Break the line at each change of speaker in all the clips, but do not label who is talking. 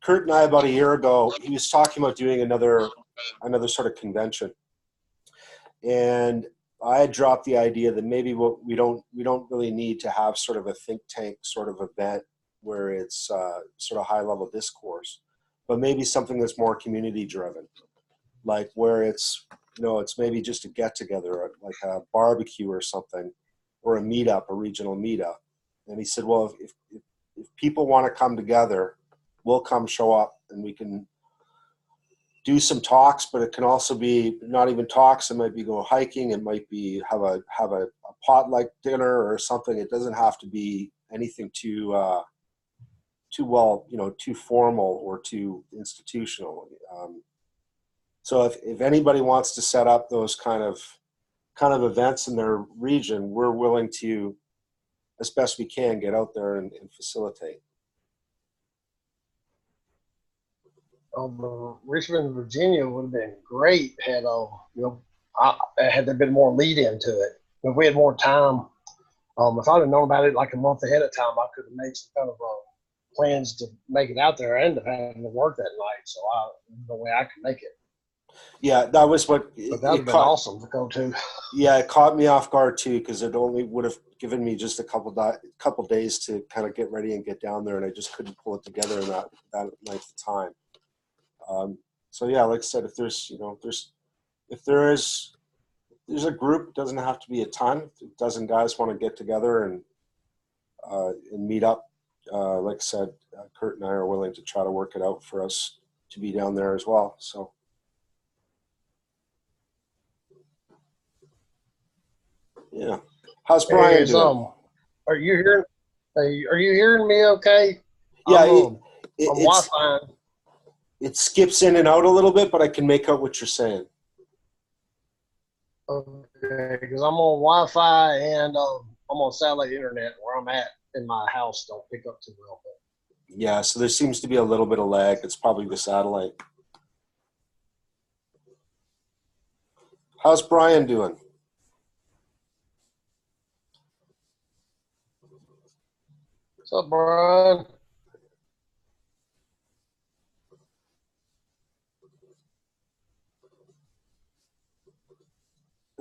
Kurt and I, about a year ago, he was talking about doing another sort of convention, and I had dropped the idea that maybe we don't really need to have sort of a think tank sort of event where it's sort of high level discourse, but maybe something that's more community driven, like where it's it's maybe just a get together, like a barbecue or something, or a meetup, a regional meetup. And he said, well, if people want to come together, we'll come show up and we can do some talks, but it can also be not even talks. It might be go hiking. It might be have a potluck dinner or something. It doesn't have to be anything too formal or too institutional. So if anybody wants to set up those kind of events in their region, we're willing to, as best we can, get out there and facilitate.
Richmond, Virginia would have been great had had there been more lead into it. If we had more time, if I'd have known about it like a month ahead of time, I could have made some kind of plans to make it out there. I ended up having to work that night, so no way I could make it.
Yeah, that was what.
But that would have been awesome to go to.
Yeah, it caught me off guard too, because it only would have given me just a couple days to kind of get ready and get down there, and I just couldn't pull it together in that length of time. So yeah, like I said, if there's a group, it doesn't have to be a ton. If a dozen guys want to get together and meet up, like I said, Kurt and I are willing to try to work it out for us to be down there as well. So. Yeah. How's Brian doing?
Are you hearing? Are you hearing me? Okay.
Yeah.
I'm Wi-Fi.
It skips in and out a little bit, but I can make out what you're saying.
Okay, because I'm on Wi-Fi and I'm on satellite internet where I'm at in my house. Don't pick up too well.
Yeah. So there seems to be a little bit of lag. It's probably the satellite. How's Brian doing?
What's up, Brian?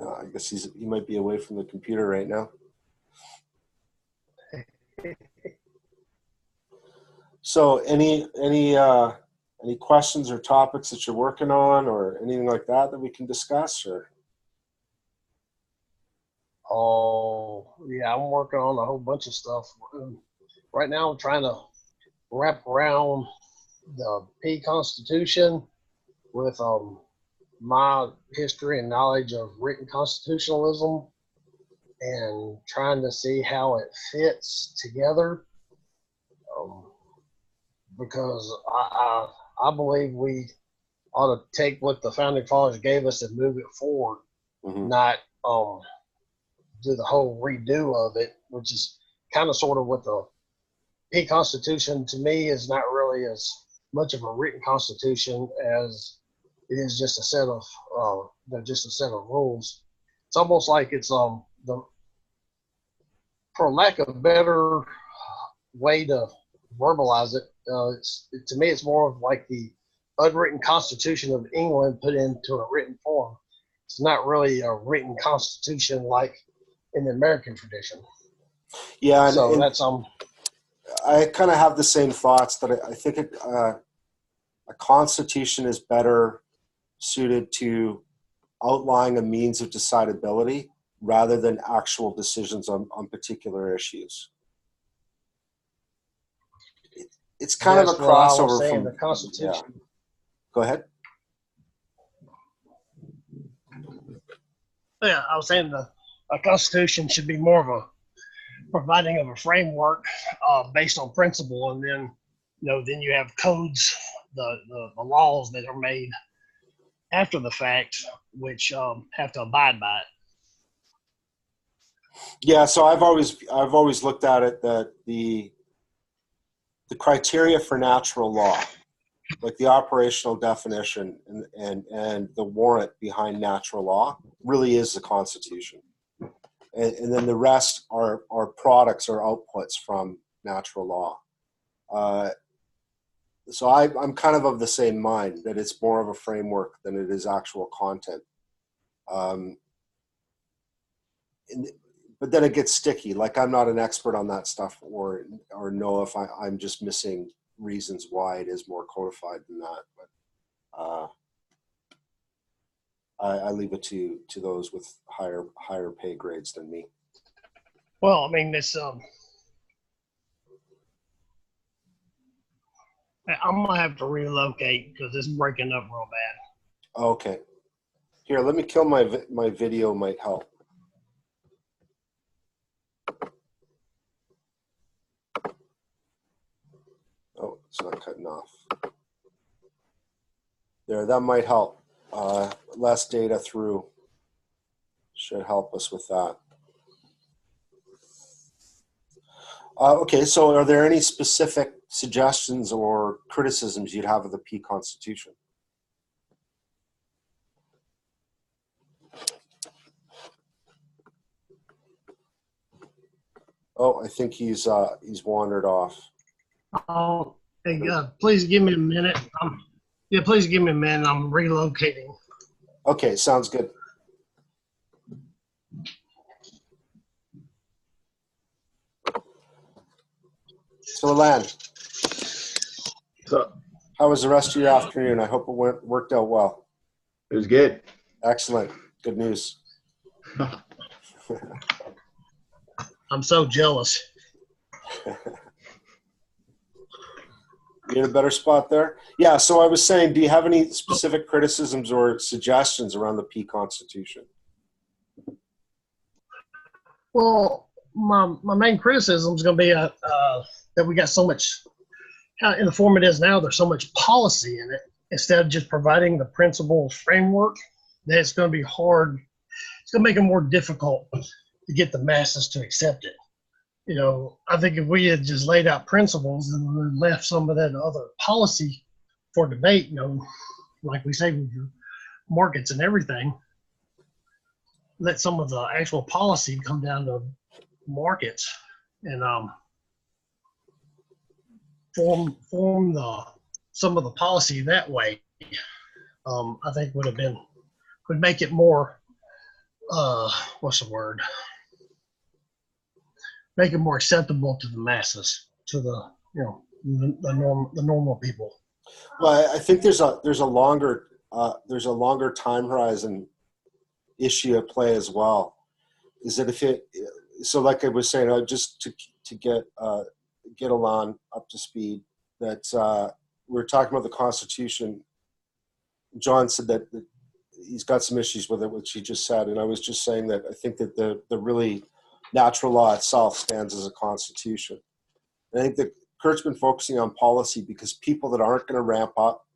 I guess he might be away from the computer right now. So any questions or topics that you're working on or anything like that we can discuss? Or
oh yeah, I'm working on a whole bunch of stuff. Right now I'm trying to wrap around the P Constitution with my history and knowledge of written constitutionalism and trying to see how it fits together. Because I believe we ought to take what the founding fathers gave us and move it forward, not do the whole redo of it, which is kind of sort of what the P Constitution to me is not really as much of a written constitution as it is just a set of rules. It's almost like it's for lack of a better way to verbalize it, to me it's more of like the unwritten Constitution of England put into a written form. It's not really a written constitution like in the American tradition.
Yeah,
so that's
I kind of have the same thoughts that I think a constitution is better suited to outlining a means of decidability rather than actual decisions on particular issues. It's kind of a crossover from
the Constitution.
Yeah. Go ahead.
Yeah, I was saying a Constitution should be more of a providing of a framework based on principle, and then then you have codes, the laws that are made after the fact, which have to abide by it.
Yeah, so I've always looked at it that the criteria for natural law, like the operational definition and the warrant behind natural law, really is the Constitution. And then the rest are products or outputs from natural law. so I'm kind of the same mind that it's more of a framework than it is actual content. Um, but then it gets sticky. Like I'm not an expert on that stuff, or know if I'm just missing reasons why it is more codified than that. But I leave it to those with higher pay grades than me.
Well, I mean, this I'm gonna have to relocate because it's breaking up real bad.
Okay, here, let me kill my video. Might help. Oh, it's not cutting off. There, that might help. Less data through should help us with that. Okay, so are there any specific suggestions or criticisms you'd have of the P Constitution? Oh, I think he's wandered off.
Oh, hey, please give me a minute. Yeah, please give me a minute. I'm relocating.
Okay, sounds good. So, Alan,
So
how was the rest of your afternoon? I hope it worked out well.
it was good.
Excellent. Good news.
I'm so jealous.
You in a better spot there? Yeah, so I was saying, do you have any specific criticisms or suggestions around the P Constitution?
Well, my main criticism is going to be that we got so much, in the form it is now, there's so much policy in it. Instead of just providing the principles framework, that it's going to be hard. It's going to make it more difficult to get the masses to accept it. You know, I think if we had just laid out principles and left some of that other policy for debate, you know, like we say with your markets and everything, let some of the actual policy come down to markets and form some of the policy that way. I think would make it more what's the word? Make it more acceptable to the masses, to the the normal people.
Well, I think there's a longer time horizon issue at play as well. Is that so like I was saying, just to get Alon up to speed, that we were talking about the Constitution. John said that he's got some issues with it, which he just said, and I was just saying that I think that the really natural law itself stands as a constitution. And I think that Kurt's been focusing on policy because people that aren't going to ramp up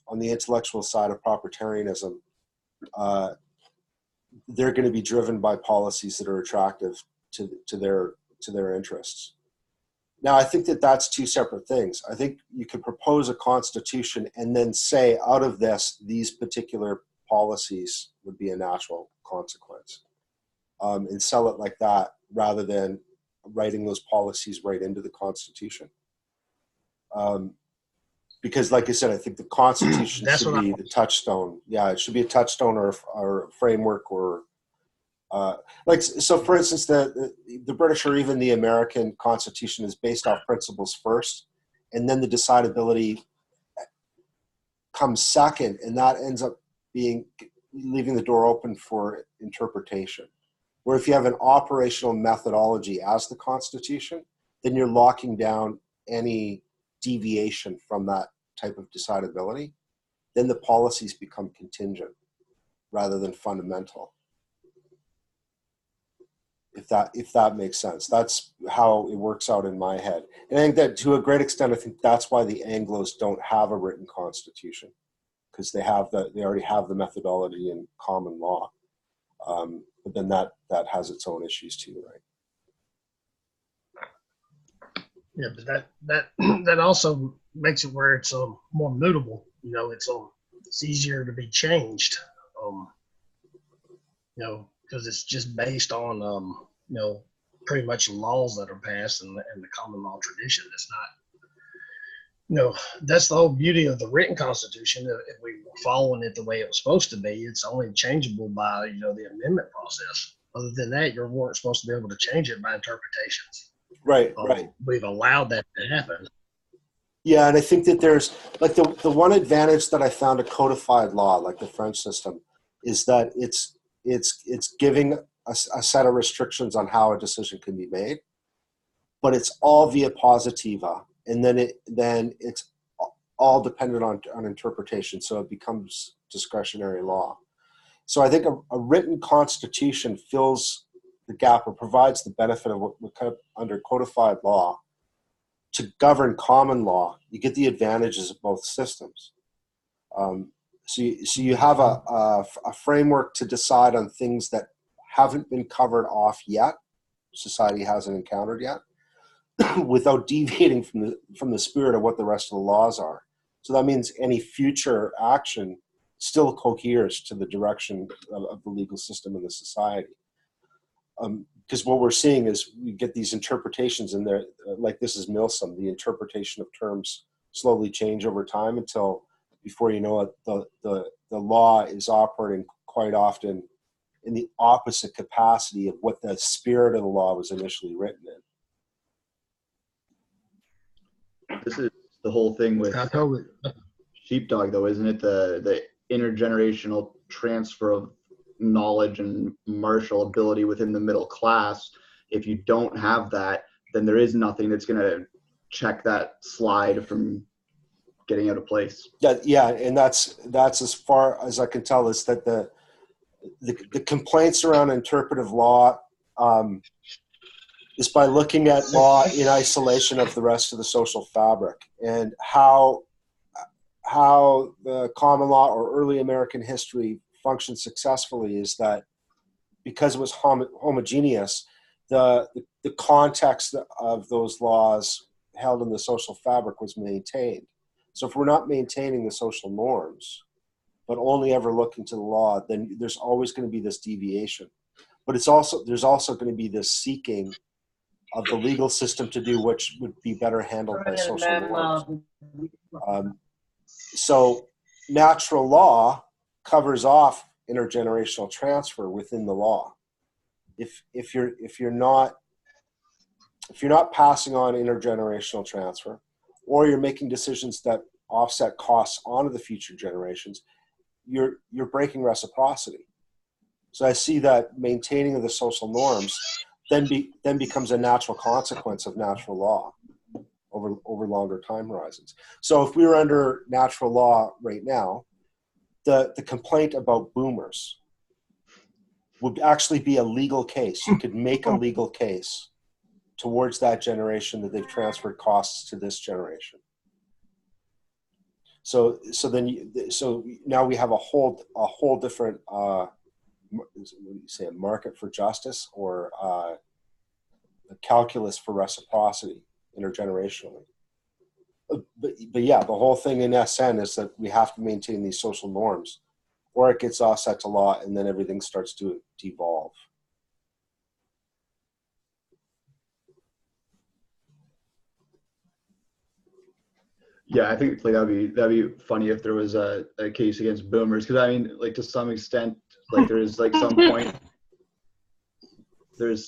on the intellectual side of proprietarianism, they're going to be driven by policies that are attractive to their interests. Now, I think that that's two separate things. I think you could propose a constitution and then say out of this, these particular policies would be a natural consequence. And sell it like that rather than writing those policies right into the Constitution. Because like I said, I think the Constitution should be the touchstone. Yeah, it should be a touchstone or a framework or so for instance, the British or even the American Constitution is based off principles first, and then the decidability comes second, and that ends up leaving the door open for interpretation. Where if you have an operational methodology as the Constitution, then you're locking down any deviation from that type of decidability. Then the policies become contingent rather than fundamental. If that makes sense. That's how it works out in my head. And I think that to a great extent, I think that's why the Anglos don't have a written constitution, because they already have the methodology in common law. But then that has its own issues too, right?
Yeah, but that also makes it where it's more mutable. You know, it's easier to be changed. Because it's just based on pretty much laws that are passed and the common law tradition. It's that's the whole beauty of the written Constitution. If we were following it the way it was supposed to be, it's only changeable by, the amendment process. Other than that, you weren't supposed to be able to change it by interpretations.
Right.
We've allowed that to happen.
Yeah, and I think that there's like the one advantage that I found a codified law, like the French system, is that it's giving a set of restrictions on how a decision can be made, but it's all via positiva, and then it's all dependent on interpretation, so it becomes discretionary law. So I think a written constitution fills the gap or provides the benefit of what kind of under codified law to govern common law. You get the advantages of both systems. So you have a framework to decide on things that haven't been covered off yet, society hasn't encountered yet, without deviating from the spirit of what the rest of the laws are. So that means any future action still coheres to the direction of the legal system in the society. Because what we're seeing is we get these interpretations in there, like this is Milsom, the interpretation of terms slowly change over time until before you know it, the law is operating quite often in the opposite capacity of what the spirit of the law was initially written in.
This is the whole thing with Sheepdog, though, isn't it? The intergenerational transfer of knowledge and martial ability within the middle class. If you don't have that, then there is nothing that's going to check that slide from getting out of place.
Yeah, and that's as far as I can tell is that the complaints around interpretive law is by looking at law in isolation of the rest of the social fabric, and how the common law or early American history functioned successfully is that because it was homogeneous, the context of those laws held in the social fabric was maintained. So if we're not maintaining the social norms, but only ever looking to the law, then there's always going to be this deviation. But there's also going to be this seeking of the legal system to do which would be better handled by social norms. So natural law covers off intergenerational transfer within the law. If you're not passing on intergenerational transfer, or you're making decisions that offset costs onto the future generations, you're breaking reciprocity. So I see that maintaining of the social norms then becomes a natural consequence of natural law over longer time horizons. So if we were under natural law right now, the complaint about boomers would actually be a legal case. You could make a legal case towards that generation that they've transferred costs to this generation. So now we have a whole different what do you say, a market for justice, or a calculus for reciprocity intergenerationally. But yeah, the whole thing in SN is that we have to maintain these social norms, or it gets offset to law, and then everything starts to devolve.
Yeah, I think like that'd be funny if there was a case against boomers, because I mean, like to some extent, like there's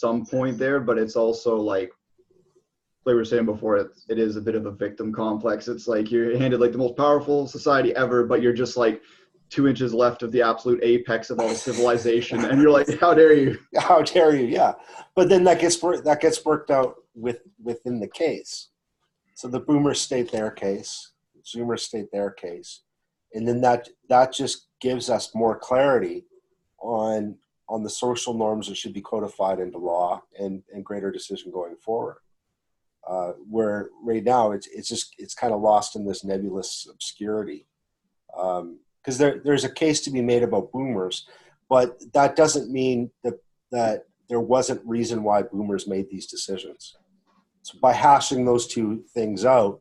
some point there, but it's also like we were saying before, it is a bit of a victim complex. It's like you're handed like the most powerful society ever, but you're just like 2 inches left of the absolute apex of all civilization, and you're like, how dare you?
How dare you? Yeah, but then that gets worked out within the case. So the boomers state their case, Zoomers state their case, and then that just gives us more clarity on the social norms that should be codified into law and greater decision going forward. Where right now it's kind of lost in this nebulous obscurity, because there's a case to be made about boomers, but that doesn't mean that there wasn't reason why boomers made these decisions. So by hashing those two things out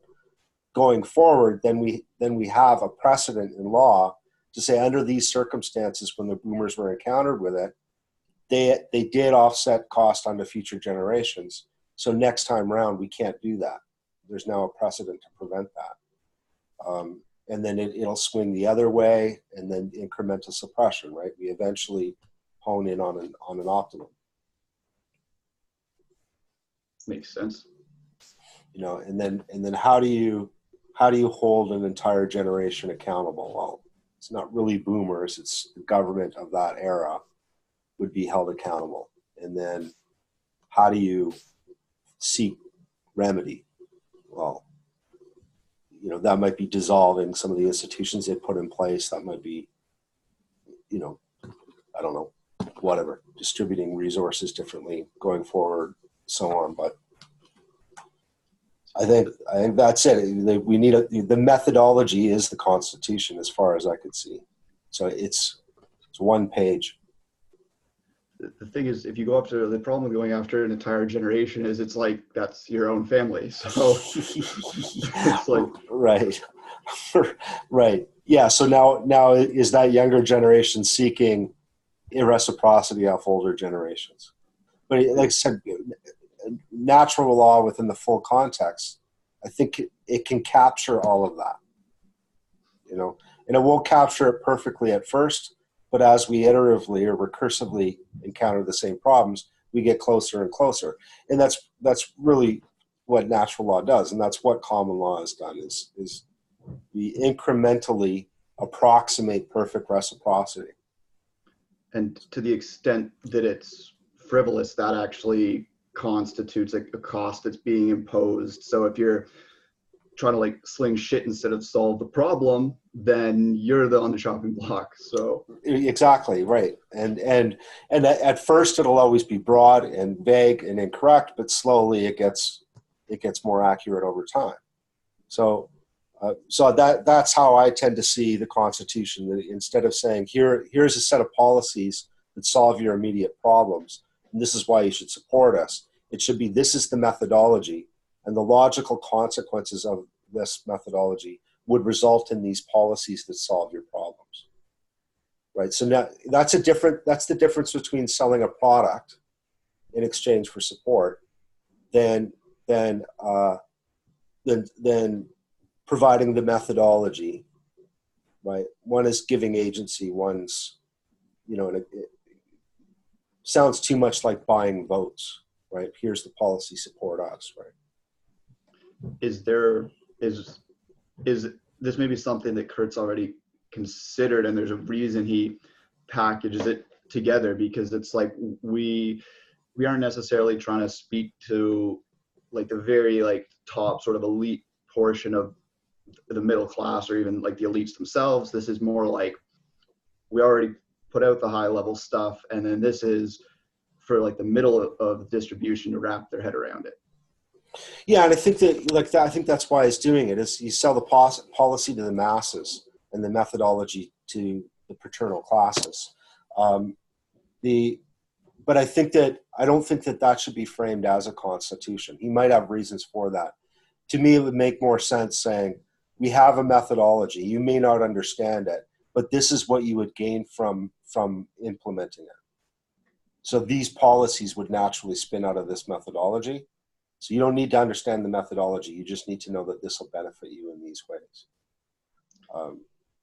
going forward, then we have a precedent in law to say under these circumstances, when the boomers were encountered with it, they did offset cost onto future generations. So next time around, we can't do that. There's now a precedent to prevent that. And then it'll swing the other way, and then incremental suppression, right? We eventually hone in on an optimum.
Makes sense.
And then how do you hold an entire generation accountable? Well, it's not really boomers, it's the government of that era would be held accountable. And then how do you seek remedy? Well, that might be dissolving some of the institutions they put in place. That might be, I don't know, whatever, distributing resources differently going forward, so on. But I think that's it. We need the methodology is the Constitution, as far as I could see. So it's one page.
The thing is, if you go after the problem with going after an entire generation is it's like that's your own family. So it's like
right. Yeah. So now is that younger generation seeking reciprocity off older generations? But like I said, natural law within the full context, I think it can capture all of that, and it won't capture it perfectly at first, but as we iteratively or recursively encounter the same problems, we get closer and closer. And that's really what natural law does, and that's what common law has done is we incrementally approximate perfect reciprocity.
And to the extent that it's frivolous, that actually constitutes a cost that's being imposed. So if you're trying to sling shit instead of solve the problem, then you're on the chopping block. So
exactly right. And at first it'll always be broad and vague and incorrect, but slowly it gets more accurate over time. So that's how I tend to see the Constitution. That instead of saying here's a set of policies that solve your immediate problems, and this is why you should support us, it should be this is the methodology, and the logical consequences of this methodology would result in these policies that solve your problems. Right. So now that's the difference between selling a product in exchange for support than providing the methodology. Right. One is giving agency, one's, it sounds too much like buying votes. Right. Here's the policy, support us. Right.
Is this maybe something that Kurt's already considered, and there's a reason he packages it together, because it's like we aren't necessarily trying to speak to the very top sort of elite portion of the middle class or even the elites themselves. This is more like we already put out the high level stuff, and then this is for the middle of distribution to wrap their head around it.
Yeah, and I think that I think that's why he's doing it. Is you sell the policy to the masses and the methodology to the paternal classes. But I don't think that should be framed as a constitution. He might have reasons for that. To me, it would make more sense saying we have a methodology. You may not understand it, but this is what you would gain from implementing it. So these policies would naturally spin out of this methodology. So you don't need to understand the methodology. You just need to know that this will benefit you in these ways.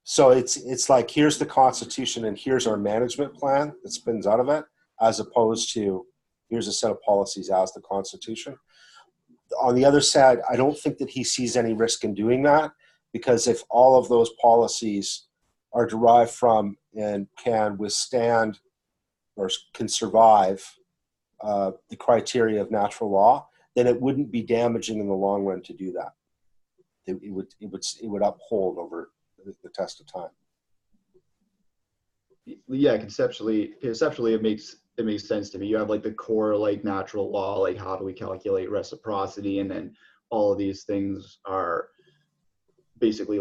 So it's like, here's the Constitution and here's our management plan that spins out of it, as opposed to here's a set of policies as the Constitution. On the other side, I don't think that he sees any risk in doing that, because if all of those policies are derived from and can withstand or can survive the criteria of natural law, then it wouldn't be damaging in the long run to do that. It would uphold over the test of time.
Yeah, conceptually it makes sense to me. You have the core natural law, how do we calculate reciprocity, and then all of these things are basically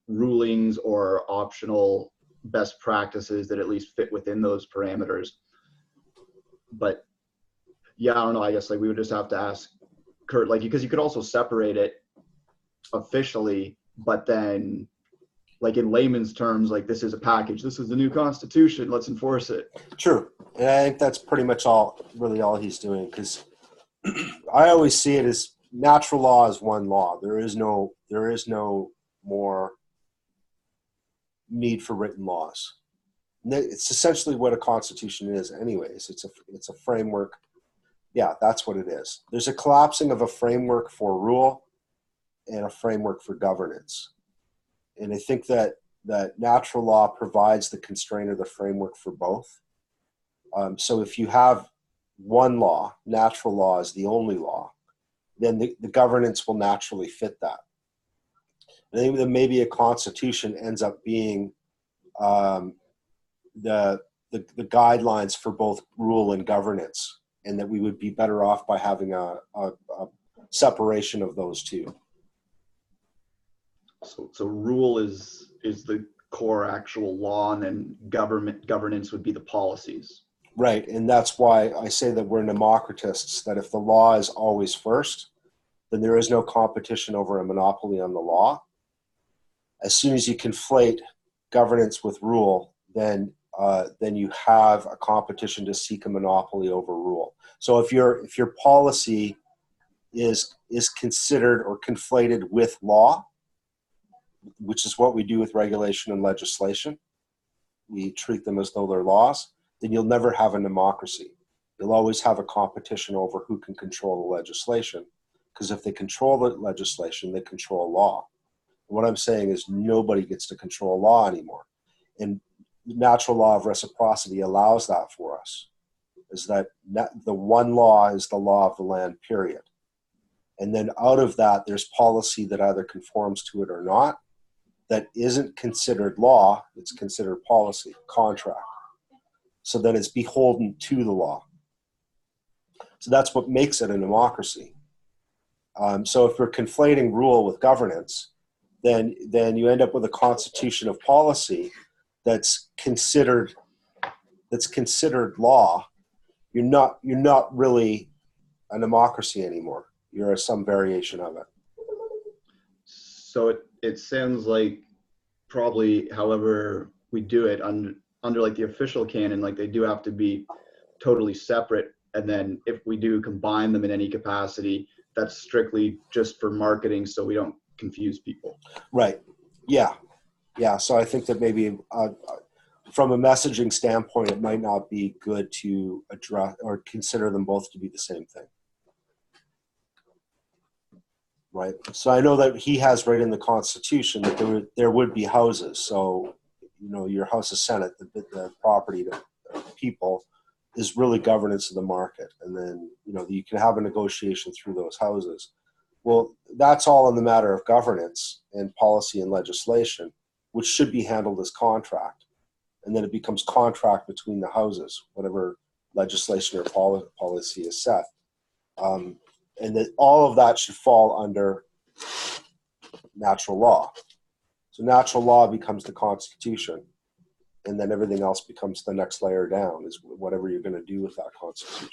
rulings or optional best practices that at least fit within those parameters. But yeah, I don't know, I guess we would just have to ask Kurt, because you could also separate it officially, but then in layman's terms, this is a package, this is the new Constitution, let's enforce it.
True. And I think that's pretty much all he's doing, because I always see it as natural law is one law. There is no more need for written laws. And it's essentially what a constitution is anyways. It's a framework. Yeah, that's what it is. There's a collapsing of a framework for rule and a framework for governance. And I think that natural law provides the constraint or the framework for both. So if you have one law, natural law is the only law, then the governance will naturally fit that. I think that maybe a constitution ends up being the guidelines for both rule and governance, and that we would be better off by having a separation of those two.
So rule is the core actual law, and then governance would be the policies.
Right, and that's why I say that we're democratists, that if the law is always first, then there is no competition over a monopoly on the law. As soon as you conflate governance with rule, then you have a competition to seek a monopoly over rule. So if your policy is considered or conflated with law, which is what we do with regulation and legislation, we treat them as though they're laws, then you'll never have a democracy. You'll always have a competition over who can control the legislation, because if they control the legislation, they control law. What I'm saying is nobody gets to control law anymore. And the natural law of reciprocity allows that for us, is that the one law is the law of the land, period. And then out of that, there's policy that either conforms to it or not, that isn't considered law, it's considered policy, contract. So then it's beholden to the law. So that's what makes it a democracy. So if we're conflating rule with governance, then you end up with a constitution of policy that's considered law. You're not really a democracy anymore. You're some variation of it.
So it sounds like probably however we do it under like the official canon, like they do have to be totally separate. And then if we do combine them in any capacity, that's strictly just for marketing, so we don't confuse people.
Right. Yeah. So I think that maybe from a messaging standpoint, it might not be good to address or consider them both to be the same thing. Right. So I know that he has right in the Constitution that there would be houses. So, your House of Senate, the property to people, is really governance of the market. And then, you can have a negotiation through those houses. Well, that's all in the matter of governance and policy and legislation, which should be handled as contract. And then it becomes contract between the houses, whatever legislation or policy is set. And that all of that should fall under natural law. So natural law becomes the Constitution, and then everything else becomes the next layer down, is whatever you're going to do with that Constitution.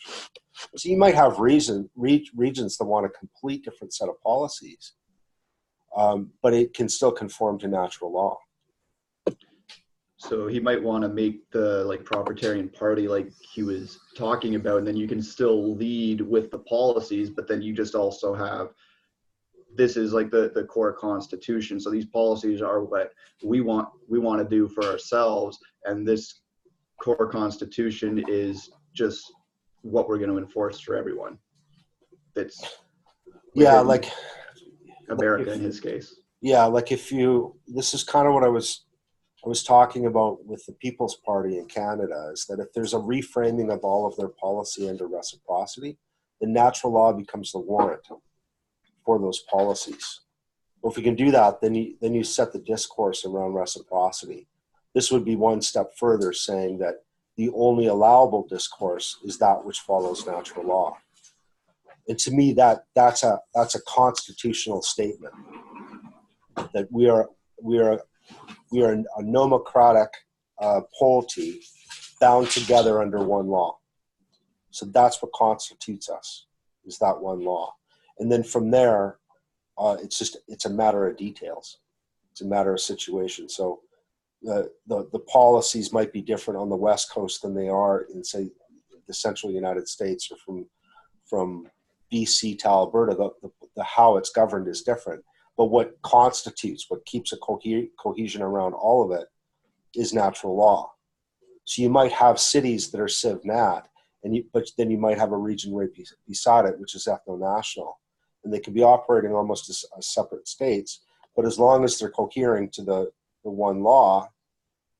So you might have regions that want a complete different set of policies, but it can still conform to natural law.
So he might want to make the proprietarian party like he was talking about, and then you can still lead with the policies, but then you just also have, this is like the core constitution. So these policies are what we want to do for ourselves, and this core constitution is just what we're going to enforce for everyone. That's like America in his case. Yeah, this is kind of what I was talking about with the People's Party in Canada, is that if there's a reframing of all of their policy under reciprocity, then natural law becomes the warrant for those policies. Well, if we can do that, then you set the discourse around reciprocity. This would be one step further, saying that the only allowable discourse is that which follows natural law. And to me, that's a constitutional statement, that we are a nomocratic polity bound together under one law. So that's what constitutes us, is that one law. And then from there, it's a matter of details. It's a matter of situation. So the policies might be different on the West Coast than they are in, say, the central United States, or from BC to Alberta. The how it's governed is different.
But what constitutes, what keeps a cohesion around all of it is natural law. So you might have cities that are civ-nat, but then you might have a region right beside it, which is ethno-national. And they can be operating almost as separate states, but as long as they're cohering to the one law,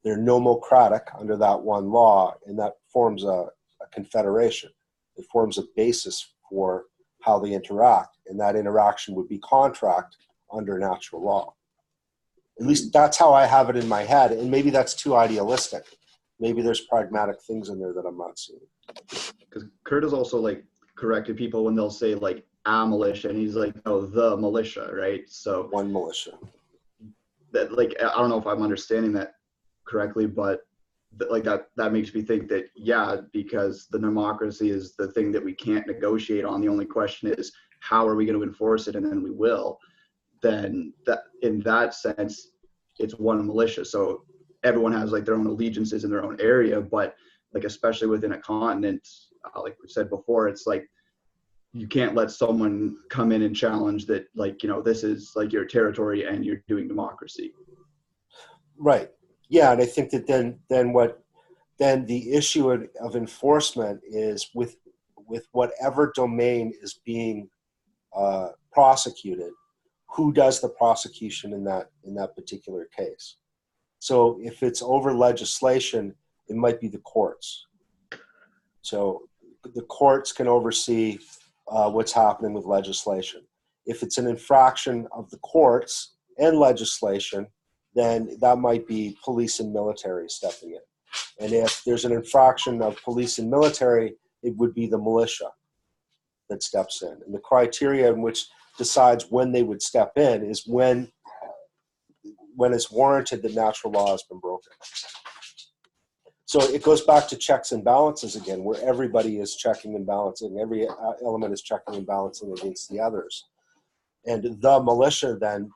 they're nomocratic under that one law, and that forms a confederation. It forms a basis for how they interact, and that interaction would be contract under natural law. At least that's how I have it in my head, and maybe that's too idealistic. Maybe there's pragmatic things in there that I'm not seeing.
Because Kurt has also like corrected people when they'll say like a militia, and he's like, no, the militia, right? So
one militia.
That, like, I don't know if I'm understanding that correctly, but like that makes me think that, yeah, because the democracy is the thing that we can't negotiate on. The only question is how are we going to enforce it, and then we will. Then that, in that sense, it's one militia. So everyone has like their own allegiances in their own area, but like especially within a continent, like we said before, it's like you can't let someone come in and challenge that, like, you know, this is like your territory and you're doing democracy.
Right. Yeah, and I think that then the issue of enforcement is with whatever domain is being prosecuted, who does the prosecution in that particular case. So if it's over legislation, it might be the courts. So the courts can oversee what's happening with legislation. If it's an infraction of the courts and legislation, then that might be police and military stepping in. And if there's an infraction of police and military, it would be the militia that steps in. And the criteria in which decides when they would step in is when it's warranted that natural law has been broken. So it goes back to checks and balances again, where everybody is checking and balancing. Every element is checking and balancing against the others. And the militia then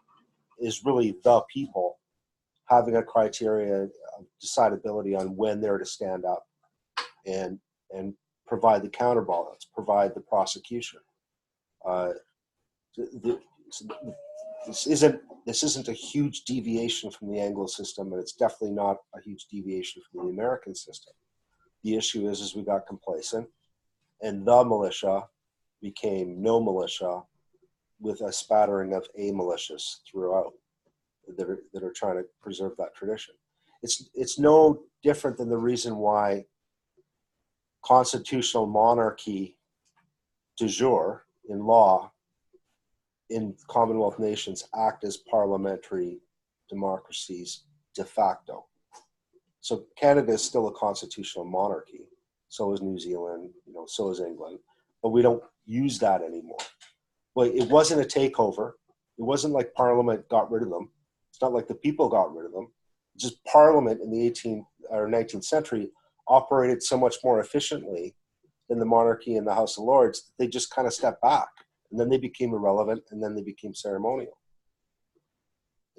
is really the people having a criteria of decidability on when they're to stand up and provide the counterbalance, provide the prosecution. This isn't a huge deviation from the Anglo system, and it's definitely not a huge deviation from the American system. The issue is we got complacent, and the militia became no militia with a spattering of a militias throughout that are trying to preserve that tradition. It's no different than the reason why constitutional monarchy de jure in law in Commonwealth nations act as parliamentary democracies de facto. So Canada is still a constitutional monarchy. So is New Zealand, so is England, but we don't use that anymore. Well, it wasn't a takeover. It wasn't like Parliament got rid of them. It's not like the people got rid of them. Just Parliament in the 18th or 19th century operated so much more efficiently than the monarchy and the House of Lords. They just kind of stepped back, and then they became irrelevant, and then they became ceremonial.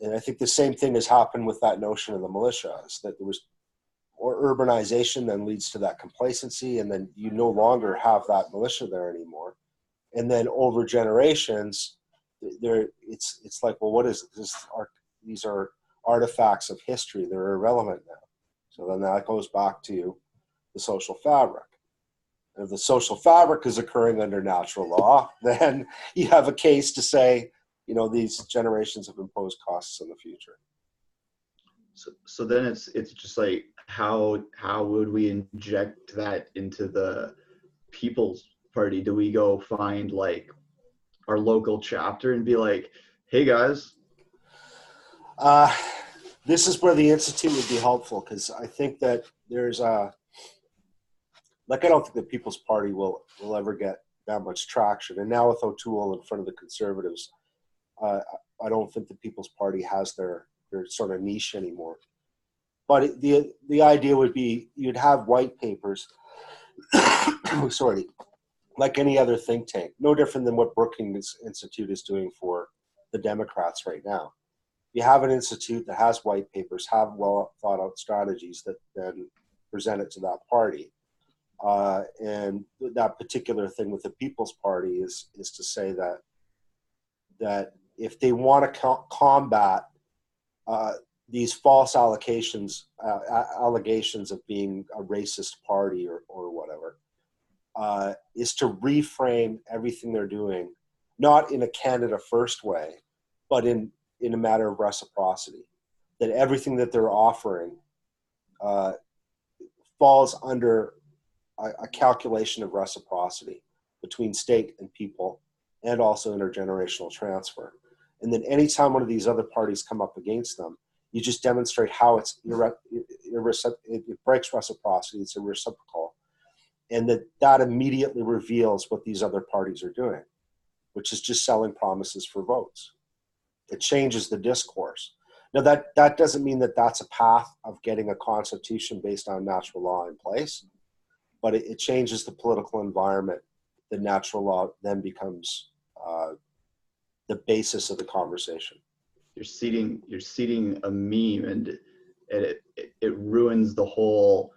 And I think the same thing has happened with that notion of the militia, is that there was, or urbanization then leads to that complacency, and then you no longer have that militia there anymore. And then over generations, it's like, well, what is this? These are artifacts of history. They're irrelevant now. So then that goes back to the social fabric. And if the social fabric is occurring under natural law, then you have a case to say, these generations have imposed costs in the future.
So then it's just like, how would we inject that into the People's Party? Do we go find like our local chapter and be like, hey guys?
This is where the Institute would be helpful, because I think that there's I don't think the People's Party will ever get that much traction. And now with O'Toole in front of the Conservatives, I don't think the People's Party has their sort of niche anymore. But the idea would be you'd have white papers, sorry, like any other think tank, no different than what Brookings Institute is doing for the Democrats right now. You have an institute that has white papers, have well thought out strategies that then present it to that party. And that particular thing with the People's Party is to say that if they want to combat these false allegations of being a racist party or whatever, is to reframe everything they're doing, not in a Canada First way, but in a matter of reciprocity. That everything that they're offering falls under a calculation of reciprocity between state and people, and also intergenerational transfer. And then anytime one of these other parties come up against them, you just demonstrate how it breaks reciprocity, it's irreciprocal, and that immediately reveals what these other parties are doing, which is just selling promises for votes. It changes the discourse. Now, that doesn't mean that that's a path of getting a constitution based on natural law in place, but it changes the political environment. The natural law then becomes the basis of the conversation.
You're seeding a meme, and it ruins the whole,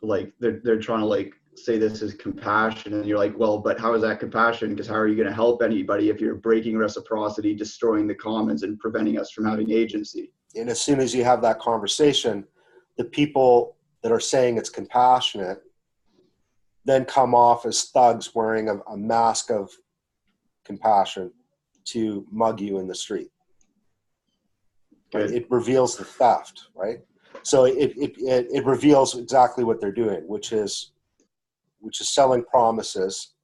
like they're trying to like say this is compassion, and you're like, well, but how is that compassion? Because how are you going to help anybody if you're breaking reciprocity, destroying the commons, and preventing us from having agency?
And as soon as you have that conversation, the people that are saying it's compassionate then come off as thugs wearing a mask of compassion to mug you in the street. Right? It reveals the theft, right? So it reveals exactly what they're doing, which is selling promises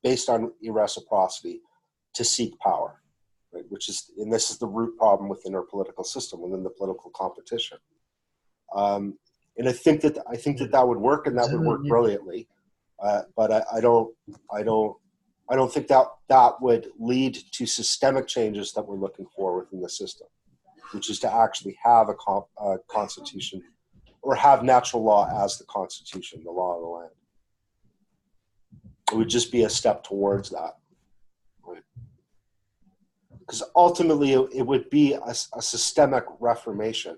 based on irreciprocity to seek power, right? And this is the root problem within our political system, within the political competition. And I think that would work, and that would work brilliantly. But I don't think that would lead to systemic changes that we're looking for within the system, which is to actually have a constitution, or have natural law as the constitution, the law of the land. It would just be a step towards that, right? Because ultimately it would be a systemic reformation,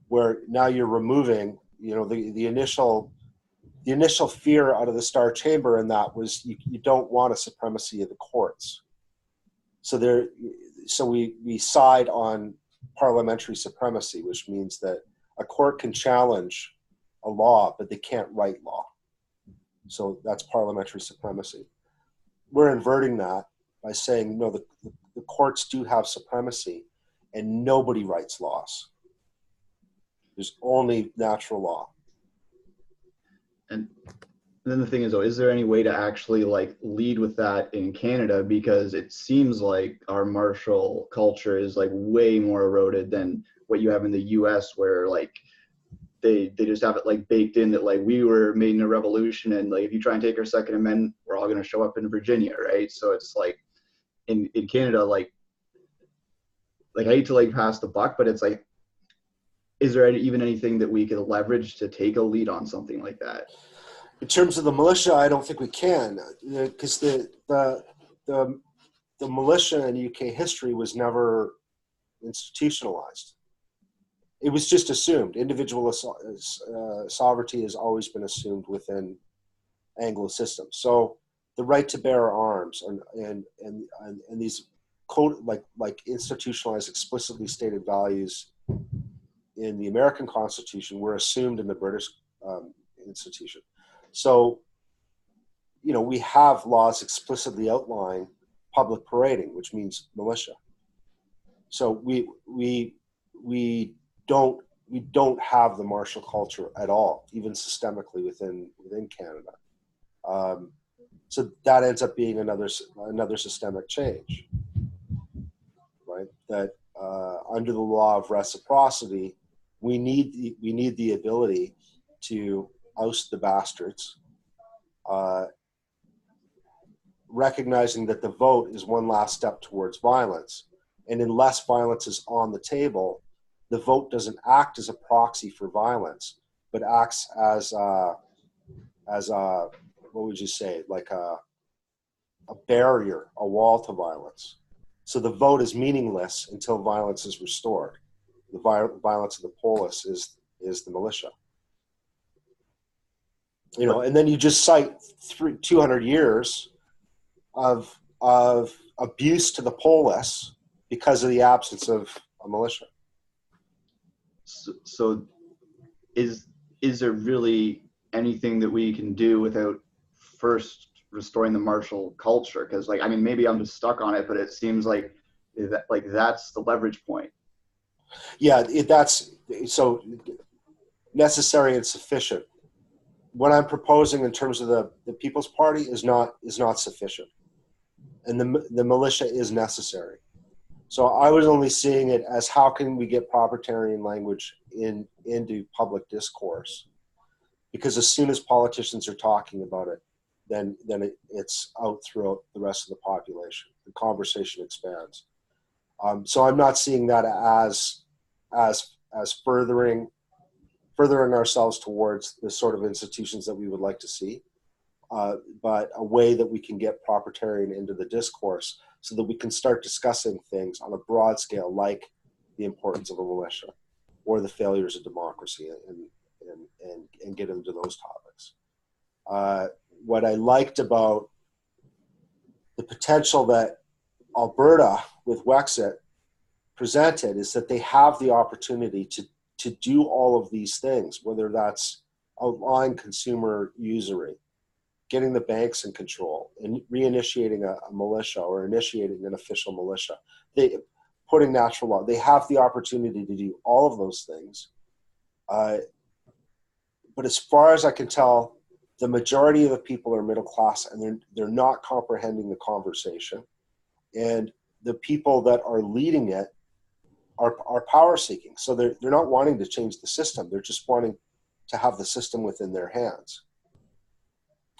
where now you're removing, the initial fear out of the Star Chamber, and that was you don't want a supremacy of the courts. So we side on parliamentary supremacy, which means that a court can challenge a law, but they can't write law. So that's parliamentary supremacy. We're inverting that by saying, no, the courts do have supremacy, and nobody writes laws. There's only natural law.
And then the thing is, though, is there any way to actually like lead with that in Canada? Because it seems like our martial culture is like way more eroded than what you have in the US, where like they just have it like baked in that like we were made in a revolution, and like if you try and take our Second Amendment, we're all going to show up in Virginia, right? So it's like in Canada, like I hate to like pass the buck, but it's like, is there even anything that we could leverage to take a lead on something like that?
In terms of the militia, I don't think we can, because the militia in UK history was never institutionalized. It was just assumed. Individual sovereignty has always been assumed within Anglo systems. So the right to bear arms and these code like institutionalized, explicitly stated values in the American Constitution were assumed in the British institution. So, we have laws explicitly outlining public parading, which means militia. So we don't have the martial culture at all, even systemically within Canada. So that ends up being another systemic change, right? That under the law of reciprocity, we need the ability to oust the bastards, recognizing that the vote is one last step towards violence, and unless violence is on the table, the vote doesn't act as a proxy for violence, but acts as a what would you say, like a barrier, a wall to violence. So the vote is meaningless until violence is restored. The violence of the polis is the militia. And then you just cite 200 years of abuse to the polis because of the absence of a militia.
So is there really anything that we can do without first restoring the martial culture? Because, like, I mean, maybe I'm just stuck on it, but it seems like that's the leverage point.
Yeah, that's so necessary and sufficient. What I'm proposing in terms of the People's Party is not sufficient, and the militia is necessary. So I was only seeing it as, how can we get proprietarian language into public discourse? Because as soon as politicians are talking about it, then it's out throughout the rest of the population. The conversation expands. So I'm not seeing that as furthering ourselves towards the sort of institutions that we would like to see, but a way that we can get proprietarian into the discourse so that we can start discussing things on a broad scale, like the importance of a militia or the failures of democracy, and get into those topics. What I liked about the potential that Alberta with Wexit presented is that they have the opportunity to do all of these things, whether that's outlawing consumer usury, getting the banks in control, and reinitiating a militia or initiating an official militia, putting natural law. They have the opportunity to do all of those things. But as far as I can tell, the majority of the people are middle class, and they're not comprehending the conversation. And the people that are leading it are power seeking. So they're not wanting to change the system. They're just wanting to have the system within their hands.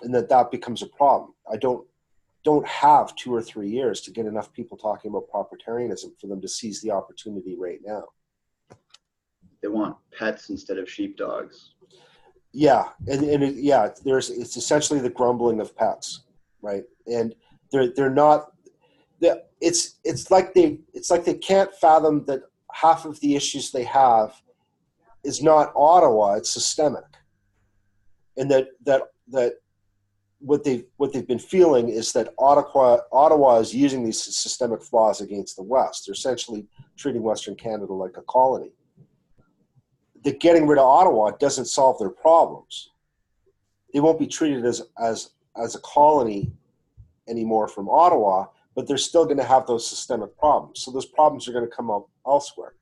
And that becomes a problem. I don't have 2 or 3 years to get enough people talking about proprietarianism for them to seize the opportunity right now.
They want pets instead of sheepdogs.
Yeah, it's essentially the grumbling of pets, right? And they're not. It's like they can't fathom that half of the issues they have is not Ottawa; it's systemic, and that what they've been feeling is that Ottawa is using these systemic flaws against the West. They're essentially treating Western Canada like a colony. That getting rid of Ottawa doesn't solve their problems. They won't be treated as a colony anymore from Ottawa, but they're still going to have those systemic problems. So those problems are going to come up elsewhere.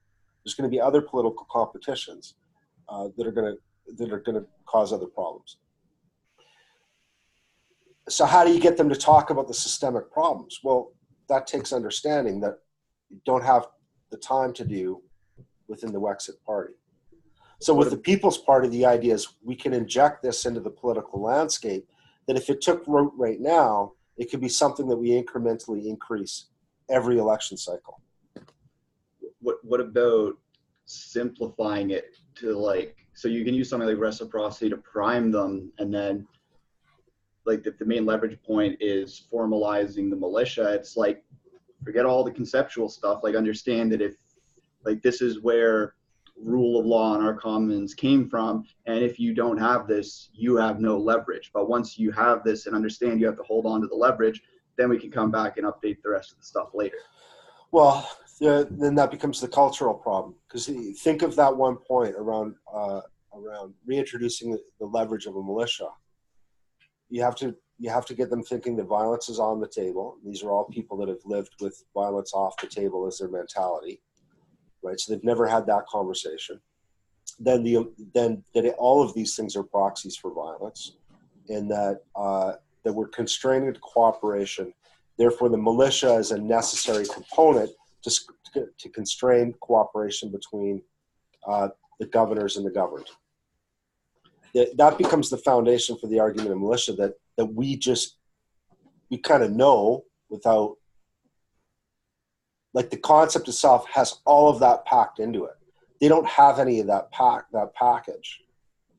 There's going to be other political competitions that are going to cause other problems. So how do you get them to talk about the systemic problems? Well, that takes understanding that you don't have the time to do within the Wexit Party. So with the People's Party, the idea is we can inject this into the political landscape, that if it took root right now, it could be something that we incrementally increase every election cycle.
What about simplifying it to, like, so you can use something like reciprocity to prime them, and then like the main leverage point is formalizing the militia. It's like, forget all the conceptual stuff, like understand that if, like, this is where rule of law in our commons came from, and if you don't have this, you have no leverage. But once you have this and understand you have to hold on to the leverage, then we can come back and update the rest of the stuff later. Well,
then that becomes the cultural problem, because think of that one point around reintroducing the leverage of a militia. You have to get them thinking that violence is on the table. These are all people that have lived with violence off the table as their mentality, right? So they've never had that conversation. Then all of these things are proxies for violence, and that we're constraining cooperation. Therefore, the militia is a necessary component to constrain cooperation between the governors and the governed. That becomes the foundation for the argument of militia that we kind of know without, like, the concept itself has all of that packed into it. They don't have any of that package.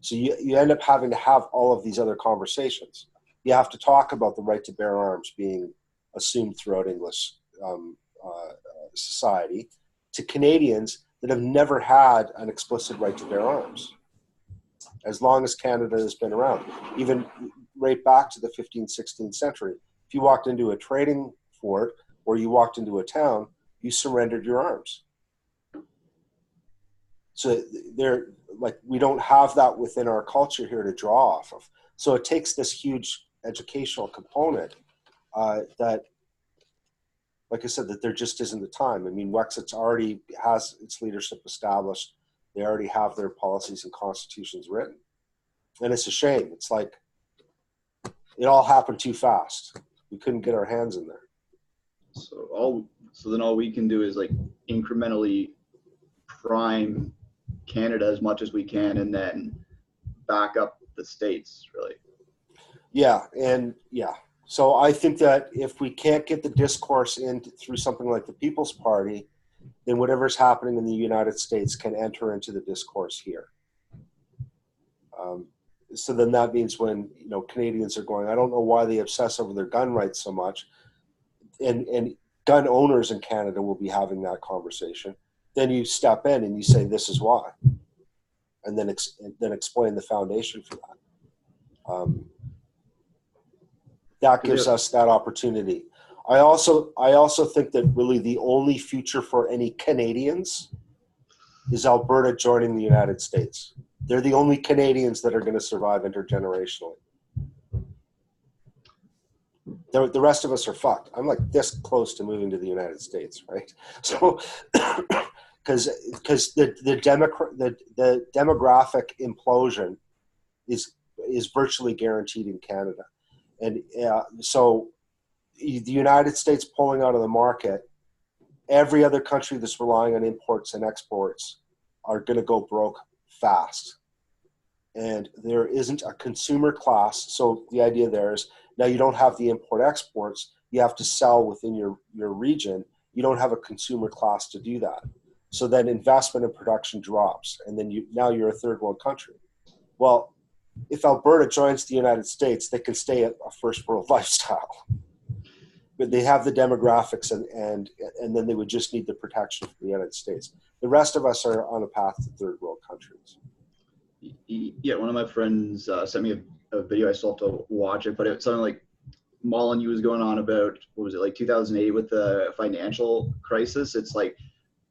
So you end up having to have all of these other conversations. You have to talk about the right to bear arms being assumed throughout English society to Canadians that have never had an explicit right to bear arms. As long as Canada has been around, even right back to the 15th, 16th century. If you walked into a trading fort or you walked into a town, you surrendered your arms. So they're like, we don't have that within our culture here to draw off of. So it takes this huge educational component that, like I said, that there just isn't the time. I mean, Wexit's already has its leadership established. They already have their policies and constitutions written. And it's a shame. It's like, it all happened too fast. We couldn't get our hands in there.
So then all we can do is like incrementally prime Canada as much as we can, and then back up the states, really.
Yeah, and yeah. So I think that if we can't get the discourse in through something like the People's Party, then whatever's happening in the United States can enter into the discourse here. So then that means when, you know, Canadians are going, I don't know why they obsess over their gun rights so much, and gun owners in Canada will be having that conversation. Then you step in and you say, this is why, and then explain the foundation for that. That gives us that opportunity. I also think that really the only future for any Canadians is Alberta joining the United States. They're the only Canadians that are going to survive intergenerationally. The rest of us are fucked. I'm like this close to moving to the United States, right? So, because the demographic implosion is virtually guaranteed in Canada, and so the United States pulling out of the market, every other country that's relying on imports and exports are going to go broke fast. And there isn't a consumer class. So the idea there is, now you don't have the import exports, you have to sell within your region. You don't have a consumer class to do that. So then investment and production drops, and then now you're a third world country. Well, if Alberta joins the United States, they can stay at a first world lifestyle. But they have the demographics, and then they would just need the protection from the United States. The rest of us are on a path to third world countries.
Yeah, one of my friends sent me a video. I still have to watch it, but it sounded like Molyneux was going on about, what was it, like 2008 with the financial crisis. It's like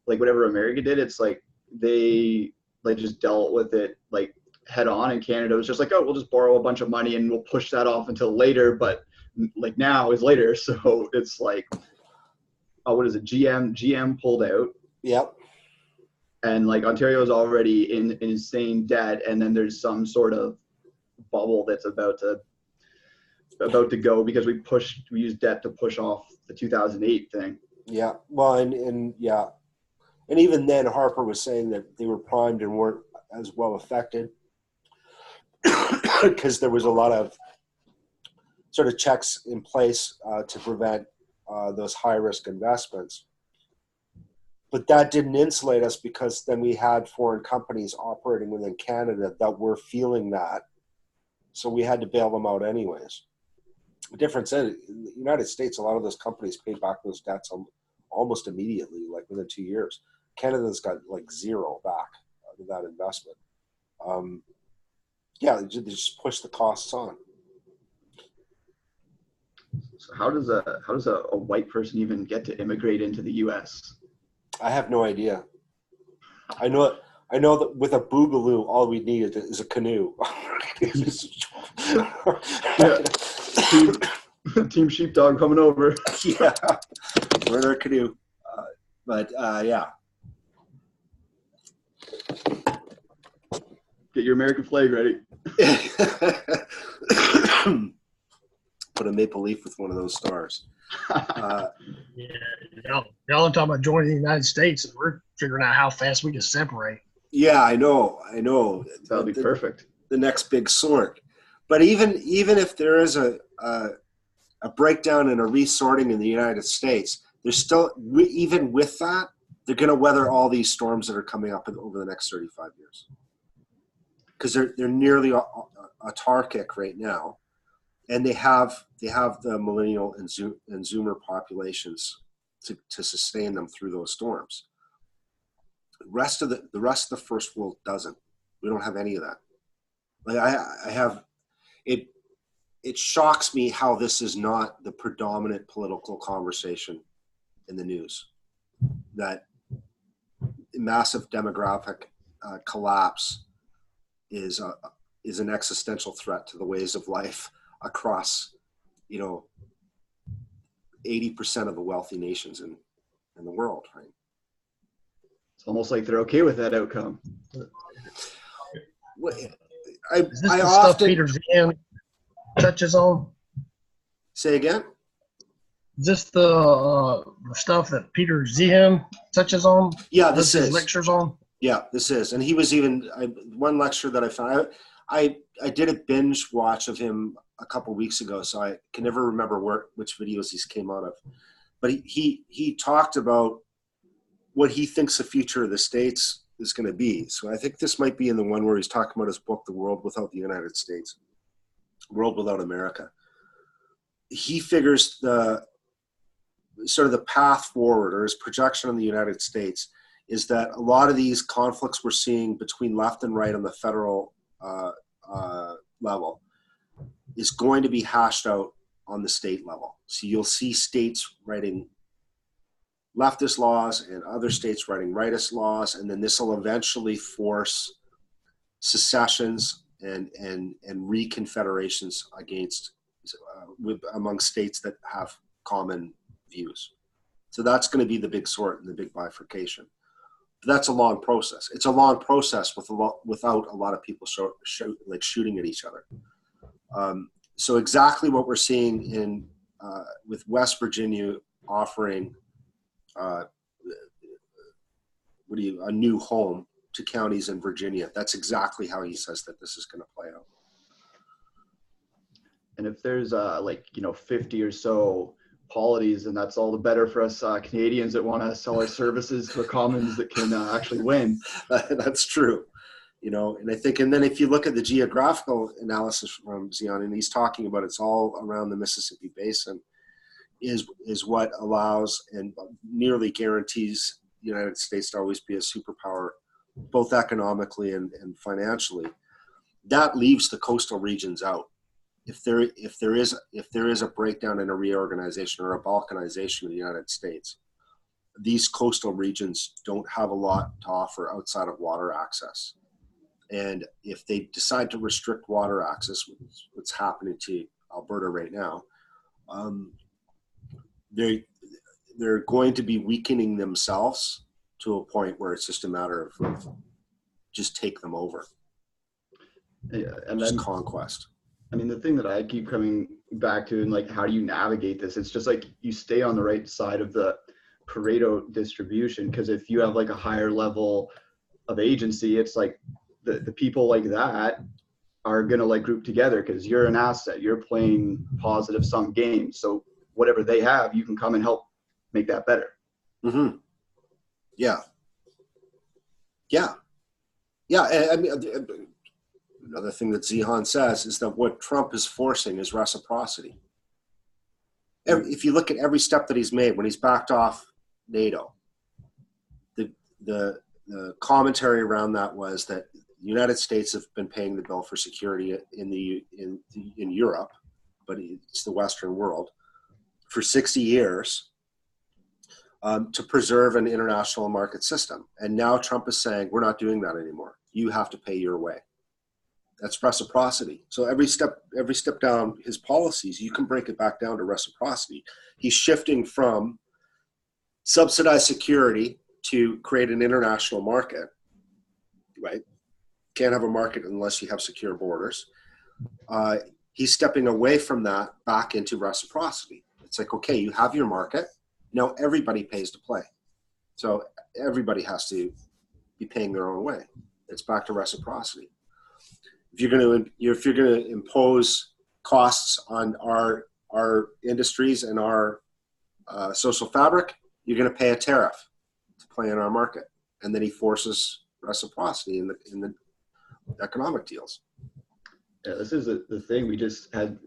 whatever America did, it's like they like just dealt with it like head on, and Canada was just like, oh, we'll just borrow a bunch of money and we'll push that off until later. But like now is later, so it's like, what is it? GM pulled out.
Yep.
And like Ontario is already in insane debt, and then there's some sort of bubble that's about to go because we used debt to push off the 2008 thing.
Yeah. Well, and yeah, and even then Harper was saying that they were primed and weren't as well affected because there was a lot of sort of checks in place to prevent those high risk investments. But that didn't insulate us, because then we had foreign companies operating within Canada that were feeling that. So we had to bail them out anyways. The difference is, in the United States, a lot of those companies paid back those debts almost immediately, like within 2 years. Canada's got like zero back of that investment. Yeah, they just push the costs on.
So how does a white person even get to immigrate into the U.S.?
I have no idea. I know that with a boogaloo, all we need is a canoe.
Yeah. Team Sheepdog coming over.
Yeah, we're in our canoe. Yeah.
Get your American flag ready.
Put a maple leaf with one of those stars.
Y'all are talking about joining the United States, and we're figuring out how fast we can separate.
Yeah, I know.
That'll be perfect.
The next big sword. But even if there is a breakdown and a resorting in the United States, there's still, even with that, they're going to weather all these storms that are coming up over the next 35 years. Because they're nearly autarkic right now. And they have the millennial and Zoomer populations to sustain them through those storms. The rest of the first world doesn't. We don't have any of that. Like I have it. It shocks me how this is not the predominant political conversation in the news. that massive demographic collapse is an existential threat to the ways of life across, 80% of the wealthy nations in the world, right?
It's almost like they're okay with that outcome.
Is this the stuff Peter Zihan touches on?
Say again?
Is this the stuff that Peter Zihan touches on?
Yeah, this is
lectures on.
Yeah, this is, and he was even one lecture that I found. I did a binge watch of him a couple weeks ago, so I can never remember which videos he came out of. But he talked about what he thinks the future of the States is going to be. So I think this might be in the one where he's talking about his book, The World Without the United States, World Without America. He figures the path forward, or his projection on the United States, is that a lot of these conflicts we're seeing between left and right on the federal level is going to be hashed out on the state level. So you'll see states writing leftist laws and other states writing rightist laws, and then this will eventually force secessions and reconfederations against among states that have common views. So that's going to be the big sort and the big bifurcation. But that's a long process. It's a long process without a lot of people shooting at each other. So exactly what we're seeing in with West Virginia offering a new home to counties in Virginia. That's exactly how he says that this is going to play out.
And if there's 50 or so polities, and that's all the better for us Canadians that want to sell our services to the commons that can actually win.
That's true. And I think, and then if you look at the geographical analysis from Zihan, and he's talking about it's all around the Mississippi Basin, is what allows and nearly guarantees the United States to always be a superpower, both economically and financially. That leaves the coastal regions out. If there is a breakdown and a reorganization or a balkanization of the United States, these coastal regions don't have a lot to offer outside of water access. And if they decide to restrict water access, what's happening to Alberta right now, they're going to be weakening themselves to a point where it's just a matter of just take them over.
Yeah, and
just
then
conquest.
I mean, the thing that I keep coming back to, and like, how do you navigate this? It's just like you stay on the right side of the Pareto distribution, because if you have like a higher level of agency, it's like the people like that are going to like group together because you're an asset. You're playing positive sum games. So whatever they have, you can come and help make that better.
Mm-hmm. Yeah. Yeah. Yeah. I mean, another thing that Zihan says is that what Trump is forcing is reciprocity. If you look at every step that he's made when he's backed off NATO, the commentary around that was that the United States have been paying the bill for security in Europe, but it's the Western world, for 60 years to preserve an international market system. And now Trump is saying, we're not doing that anymore. You have to pay your way. That's reciprocity. So every step down his policies, you can break it back down to reciprocity. He's shifting from subsidized security to create an international market, right? Can't have a market unless you have secure borders. He's stepping away from that back into reciprocity. It's like, okay, you have your market. Now everybody pays to play. So everybody has to be paying their own way. It's back to reciprocity. If you're going to impose costs on our industries and our social fabric, you're going to pay a tariff to play in our market. And then he forces reciprocity in the economic deals.
Yeah, this is the thing. We just had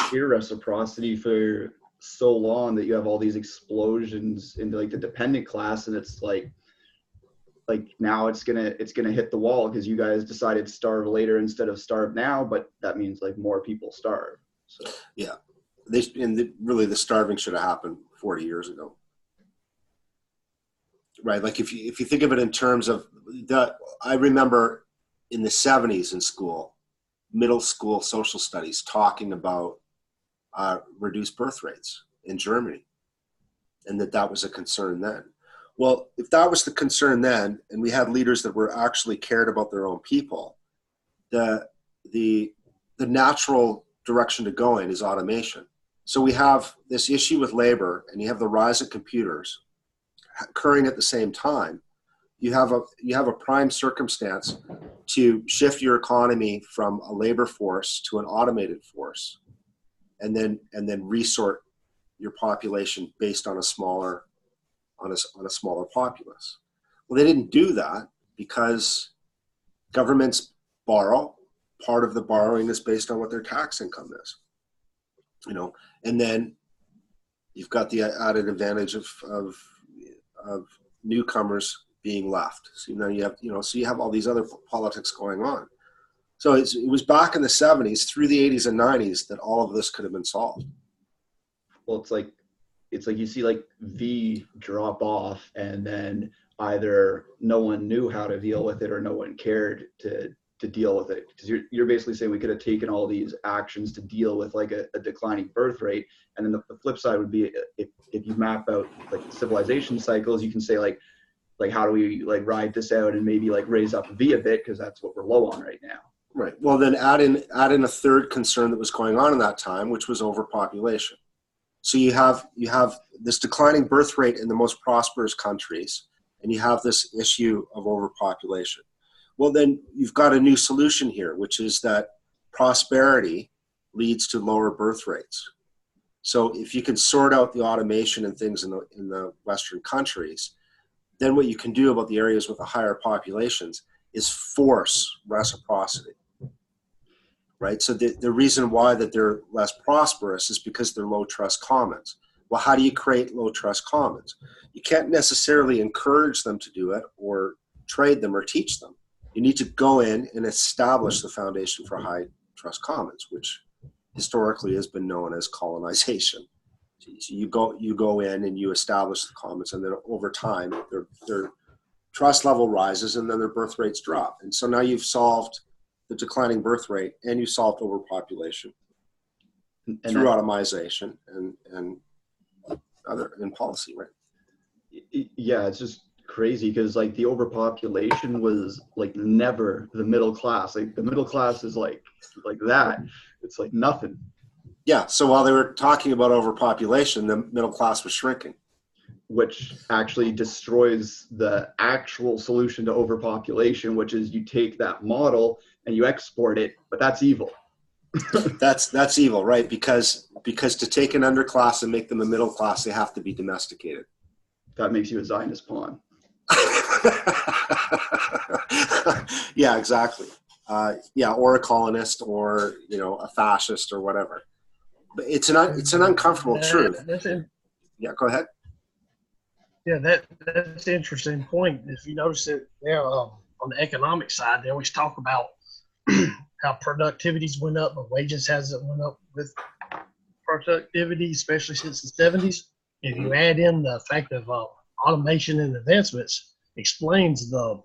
peer reciprocity for so long that you have all these explosions into like the dependent class, and it's like now it's gonna hit the wall because you guys decided starve later instead of starve now, but that means like more people starve. So
yeah, really the starving should have happened 40 years ago. right? Like if you think of it in terms of I remember in the 70s in school, middle school social studies talking about reduced birth rates in Germany, and that was a concern then. Well, if that was the concern then, and we had leaders that were actually cared about their own people, the natural direction to go in is automation. So we have this issue with labor, and you have the rise of computers occurring at the same time. You have a prime circumstance to shift your economy from a labor force to an automated force, and then resort your population based on a smaller populace. Well, they didn't do that because governments borrow. Part of the borrowing is based on what their tax income is, and then you've got the added advantage of newcomers being left. So now you have all these other politics going on. So it was back in the 70s through the 80s and 90s that all of this could have been solved.
Well, it's like you see like V drop off, and then either no one knew how to deal with it or no one cared to deal with it. Because you're basically saying we could have taken all these actions to deal with like a declining birth rate, and then the flip side would be if you map out like the civilization cycles, you can say like how do we like ride this out and maybe like raise up V a bit, because that's what we're low on right now.
Right. Well, then add in a third concern that was going on in that time, which was overpopulation. So you have this declining birth rate in the most prosperous countries, and you have this issue of overpopulation. Well, then you've got a new solution here, which is that prosperity leads to lower birth rates. So if you can sort out the automation and things in the Western countries, then what you can do about the areas with the higher populations is force reciprocity. Right? So the reason why that they're less prosperous is because they're low trust commons. Well, how do you create low trust commons? You can't necessarily encourage them to do it or trade them or teach them. You need to go in and establish the foundation for high trust commons, which historically has been known as colonization. So you go in and you establish the commons, and then over time their trust level rises, and then their birth rates drop. And so now you've solved the declining birth rate, and you solved overpopulation through automation and other in policy, right?
Yeah, it's just crazy because like the overpopulation was like never the middle class. Like the middle class is like that. It's like nothing.
Yeah. So while they were talking about overpopulation, the middle class was shrinking,
which actually destroys the actual solution to overpopulation, which is you take that model and you export it, but that's evil.
That's evil, right? Because to take an underclass and make them a middle class, they have to be domesticated.
That makes you a Zionist pawn.
Yeah, exactly. Or a colonist, or a fascist, or whatever. But it's an uncomfortable truth. Yeah, go ahead.
Yeah, that's an interesting point. If you notice it there on the economic side, they always talk about how productivities went up, but wages hasn't went up with productivity, especially since the 70s. If you add in the fact of automation and advancements, explains the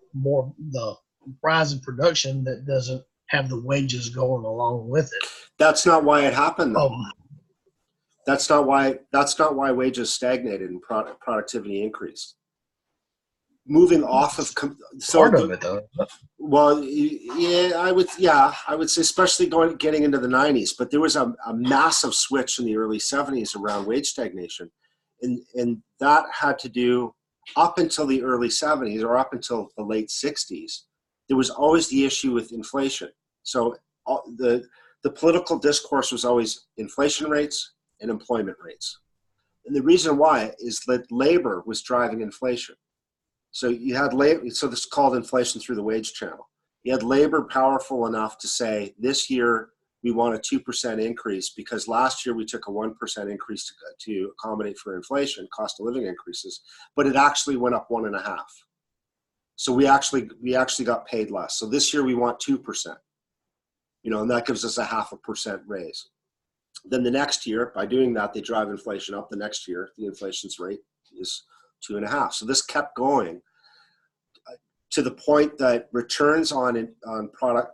rise in production that doesn't have the wages going along with it.
That's not why it happened, though. That's not why wages stagnated and productivity increased. Moving off of
part of it, though.
Well, yeah, I would say especially getting into the 90s, but there was a massive switch in the early 70s around wage stagnation, and that had to do up until the early 70s or up until the late 60s. There was always the issue with inflation. So the political discourse was always inflation rates and employment rates. And the reason why is that labor was driving inflation. So you had labor, so this is called inflation through the wage channel. You had labor powerful enough to say, this year we want a 2% increase because last year we took a 1% increase to accommodate for inflation, cost of living increases, but it actually went up 1.5%. So we actually got paid less. So this year we want 2%, and that gives us a 0.5% raise. Then the next year, by doing that, they drive inflation up. The next year, the inflation's rate is 2.5. So this kept going to the point that returns on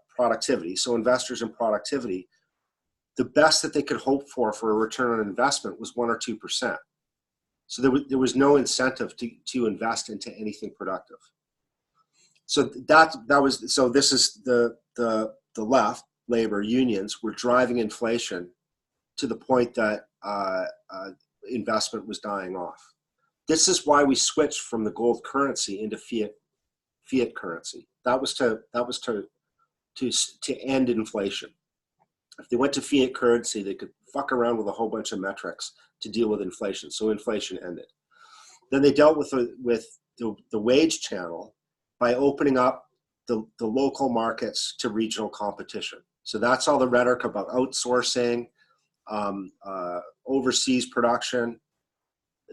productivity, so investors in productivity, the best that they could hope for a return on investment was 1 or 2%. So there was no incentive to invest into anything productive. So this is the left, labor unions were driving inflation to the point that investment was dying off. This is why we switched from the gold currency into fiat currency. That was to end inflation. If they went to fiat currency, they could fuck around with a whole bunch of metrics to deal with inflation. So inflation ended. Then they dealt with the wage channel by opening up the local markets to regional competition. So that's all the rhetoric about outsourcing, overseas production.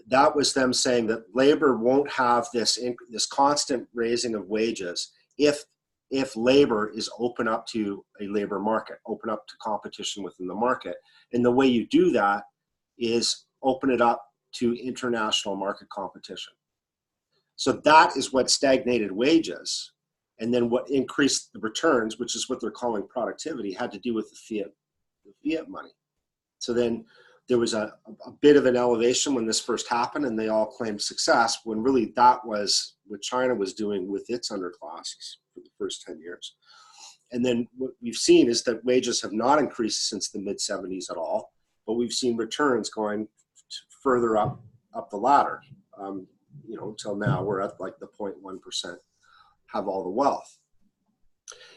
That was them saying that labor won't have this constant raising of wages if labor is open up to a labor market, open up to competition within the market. And the way you do that is open it up to international market competition. So that is what stagnated wages. And then what increased the returns, which is what they're calling productivity, had to do with the fiat money. So then there was a bit of an elevation when this first happened, and they all claimed success, when really that was what China was doing with its underclasses for the first 10 years. And then what we've seen is that wages have not increased since the mid-70s at all, but we've seen returns going further up the ladder. Until now we're at like the 0.1% have all the wealth.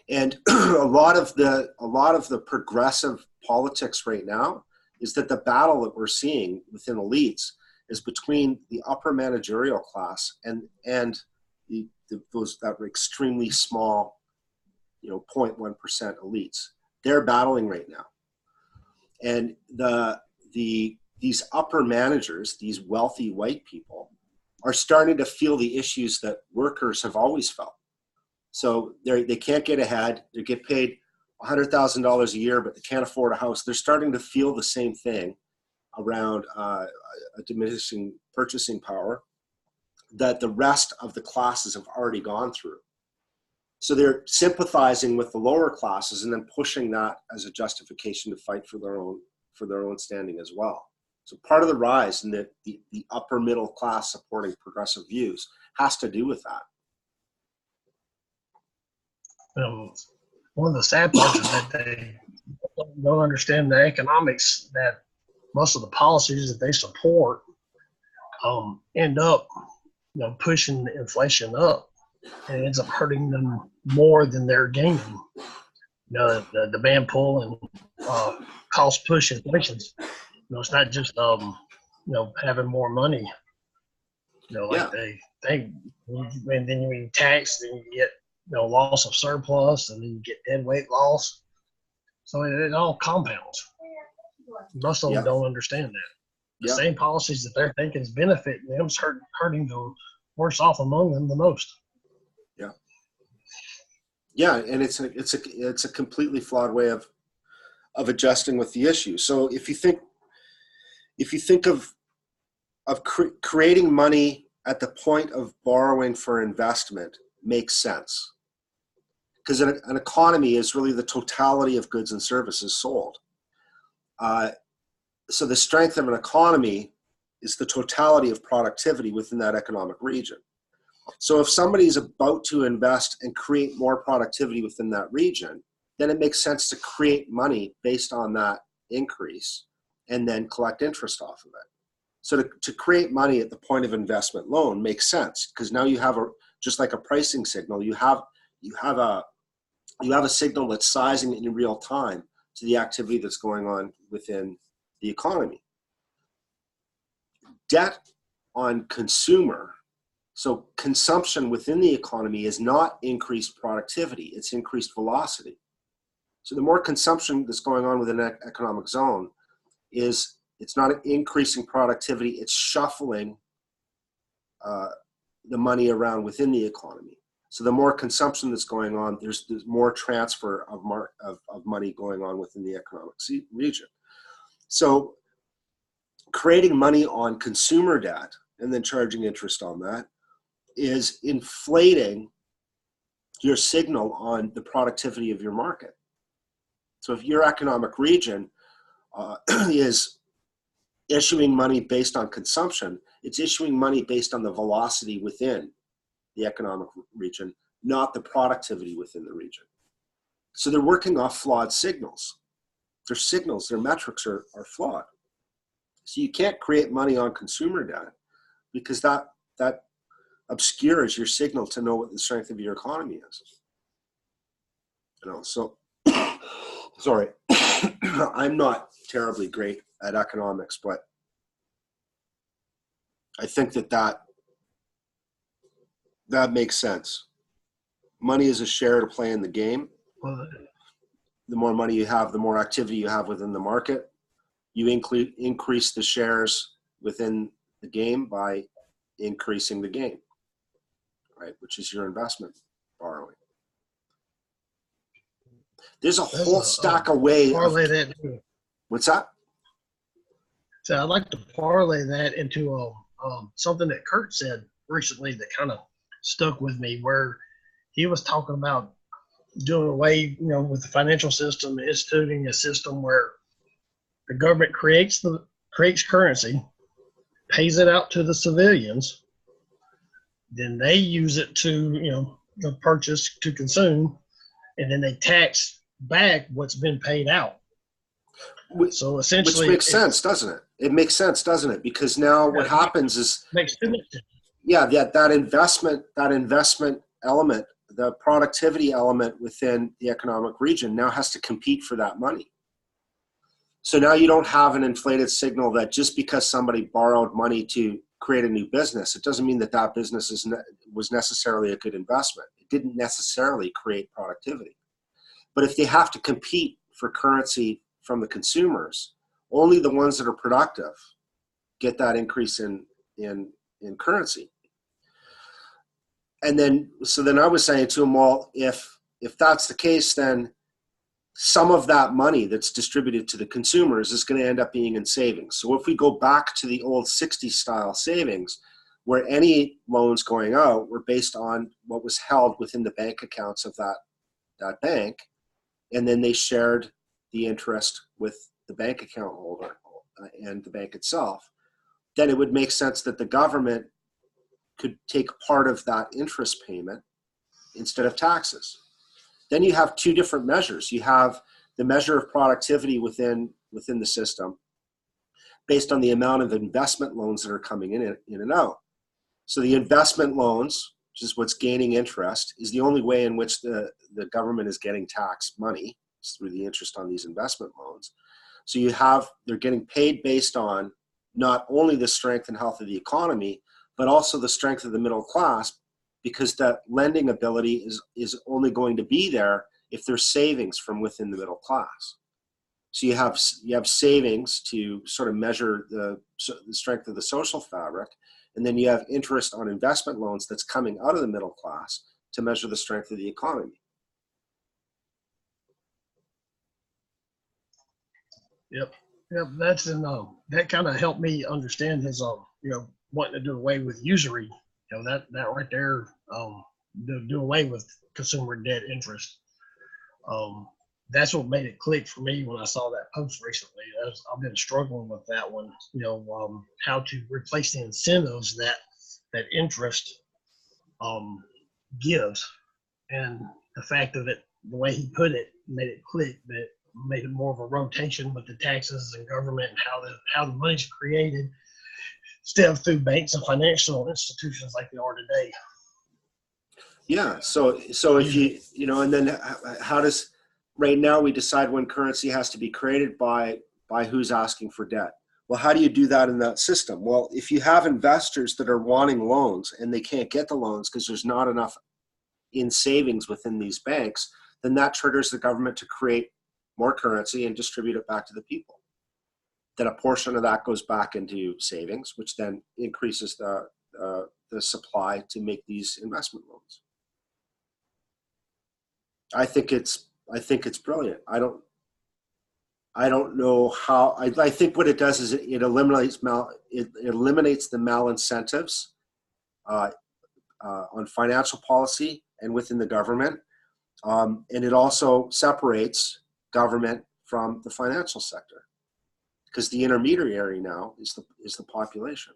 And a lot of the progressive politics right now is that the battle that we're seeing within elites is between the upper managerial class and those that are extremely small, 0.1% elites. They're battling right now. And these upper managers, these wealthy white people, are starting to feel the issues that workers have always felt. So they can't get ahead. They get paid $100,000 a year, but they can't afford a house. They're starting to feel the same thing around a diminishing purchasing power that the rest of the classes have already gone through. So they're sympathizing with the lower classes and then pushing that as a justification to fight for their own standing as well. So part of the rise in the upper middle class supporting progressive views has to do with that.
One of the sad parts is that they don't understand the economics, that most of the policies that they support end up pushing the inflation up, and it ends up hurting them more than they're gaining. The demand pull and cost push inflations. It's not just having more money. They think, and then you tax, then you get loss of surplus, and then you get dead weight loss. So it all compounds. Most of them don't understand that. The same policies that they're thinking is benefiting them is hurting the worst off among them the most.
Yeah, and it's a completely flawed way of adjusting with the issue. So if you think of creating money at the point of borrowing for investment makes sense, because an economy is really the totality of goods and services sold. So the strength of an economy is the totality of productivity within that economic region. So if somebody is about to invest and create more productivity within that region, then it makes sense to create money based on that increase and then collect interest off of it. So to create money at the point of investment loan makes sense, because now you have just like a pricing signal, you have a signal that's sizing in real time to the activity that's going on within the economy. Debt on consumer, so consumption within the economy, is not increased productivity, it's increased velocity. So the more consumption that's going on within an economic zone it's not increasing productivity, it's shuffling the money around within the economy. So the more consumption that's going on, there's more transfer of money going on within the economic region. So creating money on consumer debt and then charging interest on that, is inflating your signal on the productivity of your market. So if your economic region is issuing money based on consumption, it's issuing money based on the velocity within the economic region, not the productivity within the region. So they're working off flawed signals. Their signals, their metrics are flawed. So you can't create money on consumer debt because that obscures your signal to know what the strength of your economy is. So sorry, I'm not terribly great at economics, but I think that makes sense. Money is a share to play in the game. The more money you have, the more activity you have within the market. You increase the shares within the game by increasing the game, right? Which is your investment borrowing. There's a whole stack of ways.
Parlay that.
What's that?
So I'd like to parlay that into something that Kurt said recently that kind of stuck with me, where he was talking about doing away, with the financial system, instituting a system where the government creates currency, pays it out to the civilians, then they use it to, purchase, to consume, and then they tax back what's been paid out. So essentially,
which makes sense, doesn't it? It makes sense, doesn't it? Because now what happens is, that investment element, the productivity element within the economic region now has to compete for that money. So now you don't have an inflated signal that just because somebody borrowed money to create a new business, it doesn't mean that business was necessarily a good investment. It didn't necessarily create productivity. But if they have to compete for currency from the consumers, only the ones that are productive get that increase in currency. And then I was saying to him, well, if that's the case, then some of that money that's distributed to the consumers is going to end up being in savings. So if we go back to the old 60s style savings, where any loans going out were based on what was held within the bank accounts of that bank, and then they shared the interest with the bank account holder and the bank itself, then it would make sense that the government could take part of that interest payment instead of taxes. Then you have two different measures. You have the measure of productivity within the system based on the amount of investment loans that are coming in and out. So the investment loans, which is what's gaining interest, is the only way in which the government is getting tax money, through the interest on these investment loans. So they're getting paid based on not only the strength and health of the economy, but also the strength of the middle class, because that lending ability is only going to be there if there's savings from within the middle class. So you have savings to sort of measure the strength of the social fabric, and then you have interest on investment loans that's coming out of the middle class to measure the strength of the economy.
Yep. That's that kind of helped me understand his wanting to do away with usury. That right there, do away with consumer debt interest. That's what made it click for me when I saw that post recently. I've been struggling with that one. How to replace the incentives that interest gives, and the fact of it, the way he put it, made it click. That made it more of a rotation with the taxes and government and how the money's created, instead of through banks and financial institutions like they are today.
Yeah. So if and then how does, right now we decide when currency has to be created by who's asking for debt. Well, how do you do that in that system? Well, if you have investors that are wanting loans and they can't get the loans because there's not enough in savings within these banks, then that triggers the government to create more currency and distribute it back to the people. Then a portion of that goes back into savings, which then increases the supply to make these investment loans. I think it's brilliant. I don't know how. I think what it does is it eliminates the malincentives on financial policy and within the government, and it also separates government from the financial sector, because the intermediary now is the population.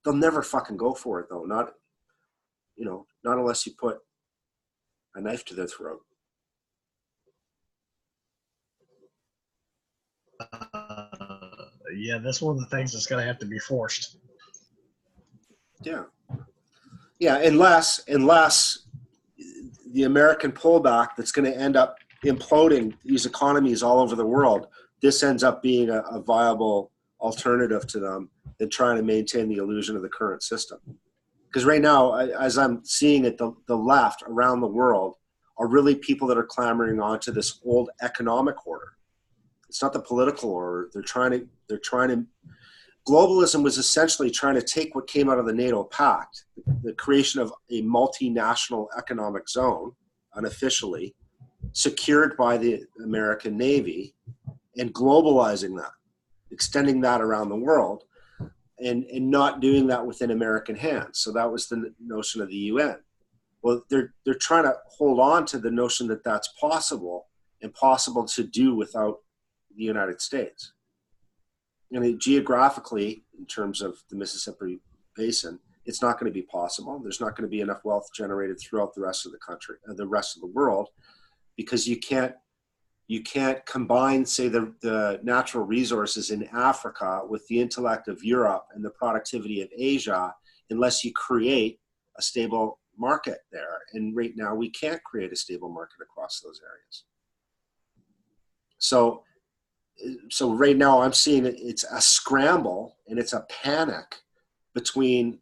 They'll never fucking go for it though. Not unless you put a knife to their throat.
Yeah, that's one of the things that's going to have to be forced.
Yeah, unless the American pullback that's going to end up imploding these economies all over the world, this ends up being a viable alternative to them than trying to maintain the illusion of the current system. Because right now, as I'm seeing it, the left around the world are really people that are clamoring onto this old economic order. It's not the political order. They're trying to. Globalism was essentially trying to take what came out of the NATO Pact, the creation of a multinational economic zone, unofficially, secured by the American Navy, and globalizing that, extending that around the world, and not doing that within American hands. So that was the notion of the UN. Well, they're trying to hold on to the notion that that's possible and possible to do without the United States. Geographically, in terms of the Mississippi Basin, it's not going to be possible. There's not going to be enough wealth generated throughout the rest of the country, the rest of the world, because you can't combine, say, the natural resources in Africa with the intellect of Europe and the productivity of Asia unless you create a stable market there. And right now, we can't create a stable market across those areas. So right now I'm seeing it's a scramble and it's a panic between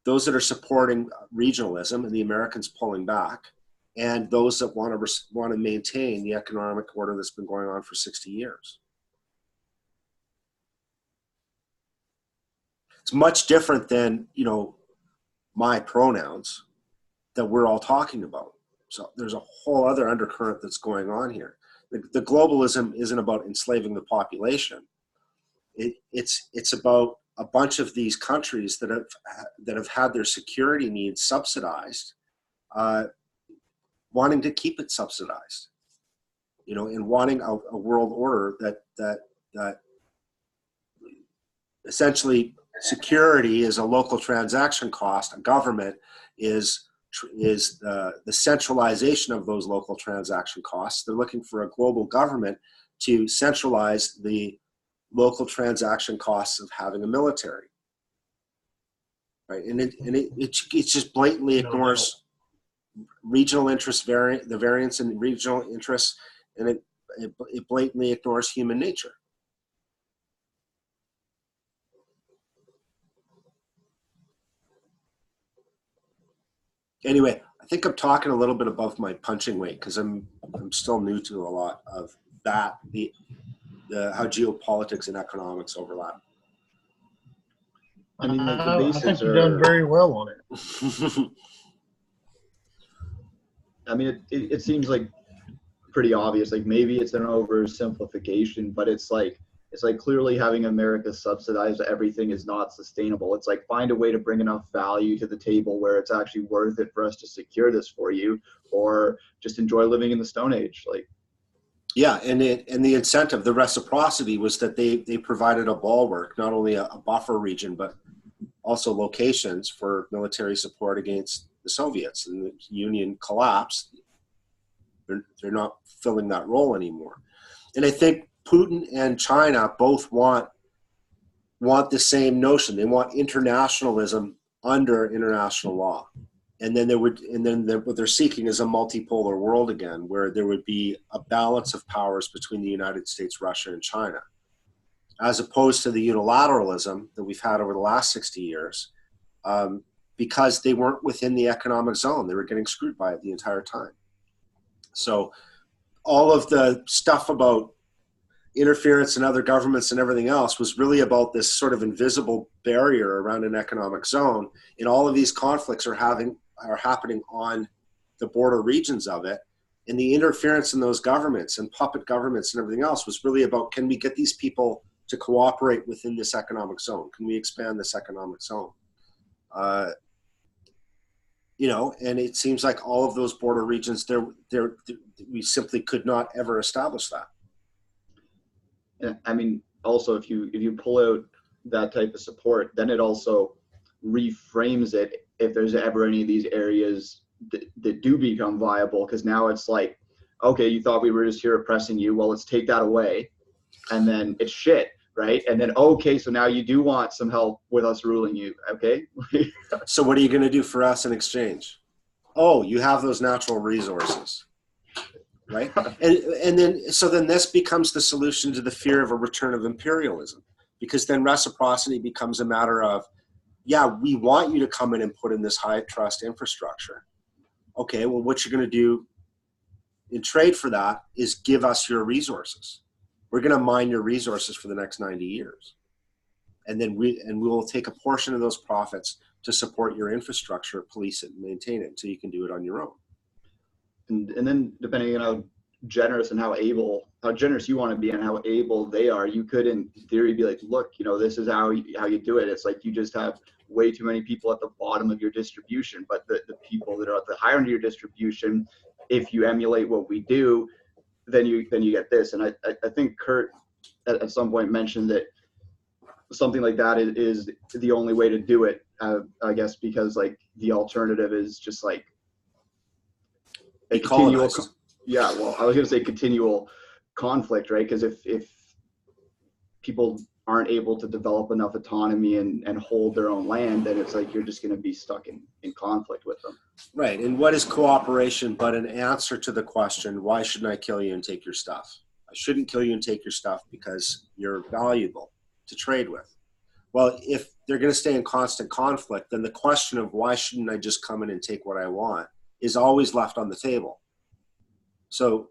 those that are supporting regionalism and the Americans pulling back, and those that want to maintain the economic order that's been going on for 60 years. It's much different than, my pronouns that we're all talking about. So there's a whole other undercurrent that's going on here. The globalism isn't about enslaving the population. It's about a bunch of these countries that have had their security needs subsidized, wanting to keep it subsidized, and wanting a world order that essentially security is a local transaction cost. A government is the centralization of those local transaction costs. They're looking for a global government to centralize the local transaction costs of having a military, right? And it just blatantly ignores regional interest, the variance in regional interests, and it blatantly ignores human nature. Anyway, I think I'm talking a little bit above my punching weight because I'm still new to a lot of that, how geopolitics and economics overlap.
I mean, the basics I think you've done very well on it.
I mean, it seems like pretty obvious. Like maybe it's an oversimplification, but it's like clearly having America subsidize everything is not sustainable. It's like find a way to bring enough value to the table where it's actually worth it for us to secure this for you, or just enjoy living in the Stone Age. Like,
yeah, and the incentive, the reciprocity was that they provided a bulwark, not only a buffer region, but also locations for military support against the Soviets. And the Union collapsed. They're not filling that role anymore. And I think Putin and China both want the same notion. They want internationalism under international law. And then what they're seeking is a multipolar world again, where there would be a balance of powers between the United States, Russia, and China, as opposed to the unilateralism that we've had over the last 60 years, because they weren't within the economic zone. They were getting screwed by it the entire time. So all of the stuff about interference in other governments and everything else was really about this sort of invisible barrier around an economic zone. And all of these conflicts are happening on the border regions of it. And the interference in those governments and puppet governments and everything else was really about, can we get these people to cooperate within this economic zone? Can we expand this economic zone? You know, and it seems like all of those border regions, we simply could not ever establish that.
Yeah, I mean, also if you pull out that type of support, then it also reframes it if there's ever any of these areas that do become viable, because now it's like, okay, you thought we were just here oppressing you, well, let's take that away, and then it's shit, right? And then, okay, so now you do want some help with us ruling you, okay?
So what are you going to do for us in exchange? Oh, you have those natural resources, right? And then this becomes the solution to the fear of a return of imperialism, because then reciprocity becomes a matter of, yeah, we want you to come in and put in this high trust infrastructure. Okay, well, what you're going to do in trade for that is give us your resources. We're going to mine your resources for the next 90 years. And then we will take a portion of those profits to support your infrastructure, police it, and maintain it until you can do it on your own.
And then depending on how generous you want to be and how able they are, you could in theory be like, look, you know, this is how you do it. It's like you just have way too many people at the bottom of your distribution, but the people that are at the higher end of your distribution, if you emulate what we do, then you get this. And I think Kurt at some point mentioned that something like that is the only way to do it, I guess, because like the alternative is just like a continual, yeah, well, I was going to say continual conflict, right? Because if people aren't able to develop enough autonomy and hold their own land, then it's like you're just going to be stuck in conflict with them.
Right. And what is cooperation but an answer to the question, why shouldn't I kill you and take your stuff? I shouldn't kill you and take your stuff because you're valuable to trade with. Well, if they're going to stay in constant conflict, then the question of why shouldn't I just come in and take what I want is always left on the table. So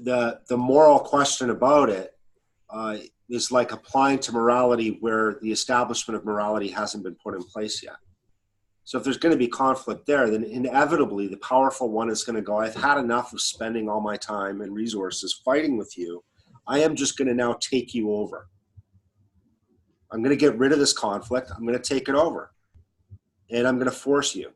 the moral question about it is like applying to morality where the establishment of morality hasn't been put in place yet. So if there's going to be conflict there, then inevitably the powerful one is going to go, I've had enough of spending all my time and resources fighting with you. I am just going to now take you over. I'm going to get rid of this conflict. I'm going to take it over. And I'm going to force you.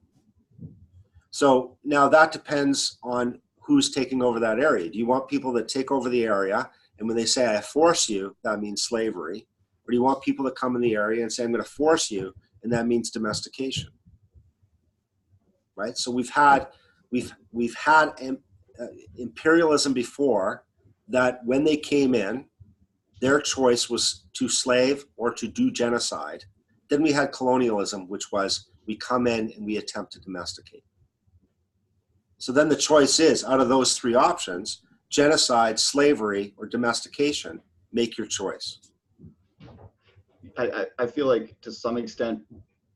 So now that depends on who's taking over that area. Do you want people that take over the area, and when they say, I force you, that means slavery? Or do you want people that come in the area and say, I'm going to force you, and that means domestication? Right? So we've had imperialism before that when they came in, their choice was to slave or to do genocide. Then we had colonialism, which was we come in and we attempt to domesticate. So then the choice is, out of those three options, genocide, slavery, or domestication, make your choice.
I feel like to some extent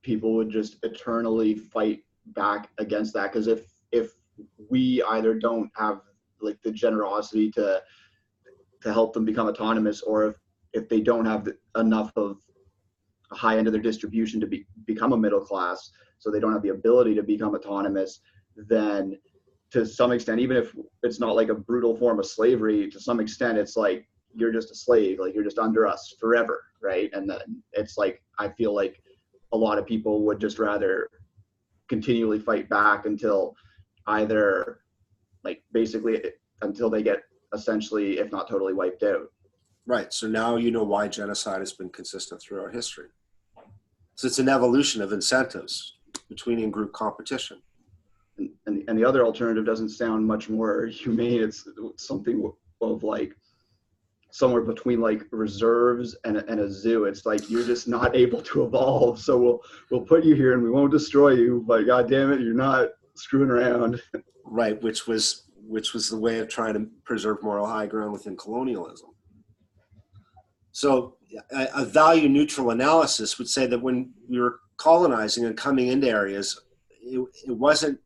people would just eternally fight back against that, because if we either don't have like the generosity to help them become autonomous, or if they don't have enough of a high end of their distribution to become a middle class, so they don't have the ability to become autonomous, then to some extent, even if it's not like a brutal form of slavery, to some extent it's like you're just a slave, like you're just under us forever, right? And then it's like I feel like a lot of people would just rather continually fight back until either like basically until they get essentially, if not totally, wiped out.
Right. So now you know why genocide has been consistent throughout history. So it's an evolution of incentives between in-group competition.
And the other alternative doesn't sound much more humane. It's something of like somewhere between like reserves and a zoo. It's like you're just not able to evolve, so we'll put you here and we won't destroy you, but god damn it, you're not screwing around.
Right, which was the way of trying to preserve moral high ground within colonialism. So a value neutral analysis would say that when we were colonizing and coming into areas, it wasn't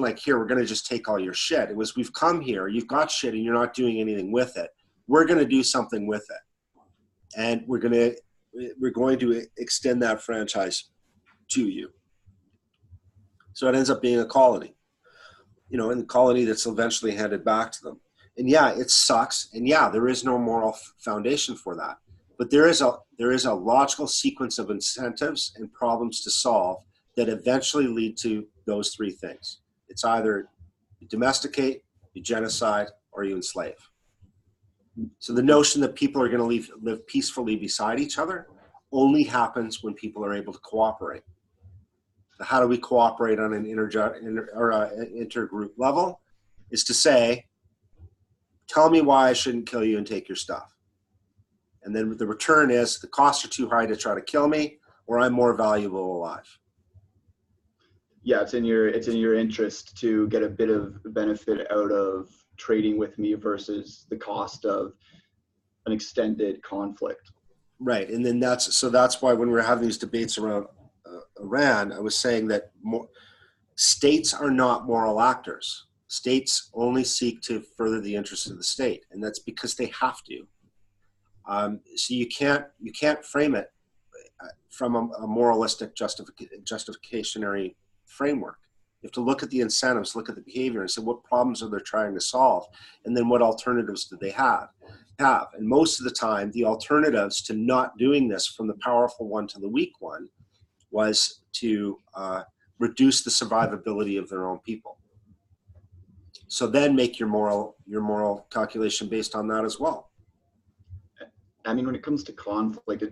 like, here, we're going to just take all your shit. It was, we've come here, you've got shit and you're not doing anything with it. We're going to do something with it. And we're going to extend that franchise to you. So it ends up being a colony. in the colony that's eventually handed back to them. And yeah, it sucks. And yeah, there is no moral foundation for that. But there is a logical sequence of incentives and problems to solve that eventually lead to those three things. It's either you domesticate, you genocide, or you enslave. So the notion that people are going to live peacefully beside each other only happens when people are able to cooperate. So how do we cooperate on an intergroup level? Is to say, tell me why I shouldn't kill you and take your stuff. And then the return is the costs are too high to try to kill me, or I'm more valuable alive.
Yeah, it's in your interest to get a bit of benefit out of trading with me versus the cost of an extended conflict.
Right, and then that's why when we're having these debates around Iran, I was saying that states are not moral actors. States only seek to further the interests of the state, and that's because they have to. So you can't frame it from a moralistic justificationary framework. You have to look at the incentives, look at the behavior, and say what problems are they trying to solve, and then what alternatives do they have. And most of the time, the alternatives to not doing this, from the powerful one to the weak one, was to reduce the survivability of their own people. So then make your moral calculation based on that as well.
I mean, when it comes to conflict,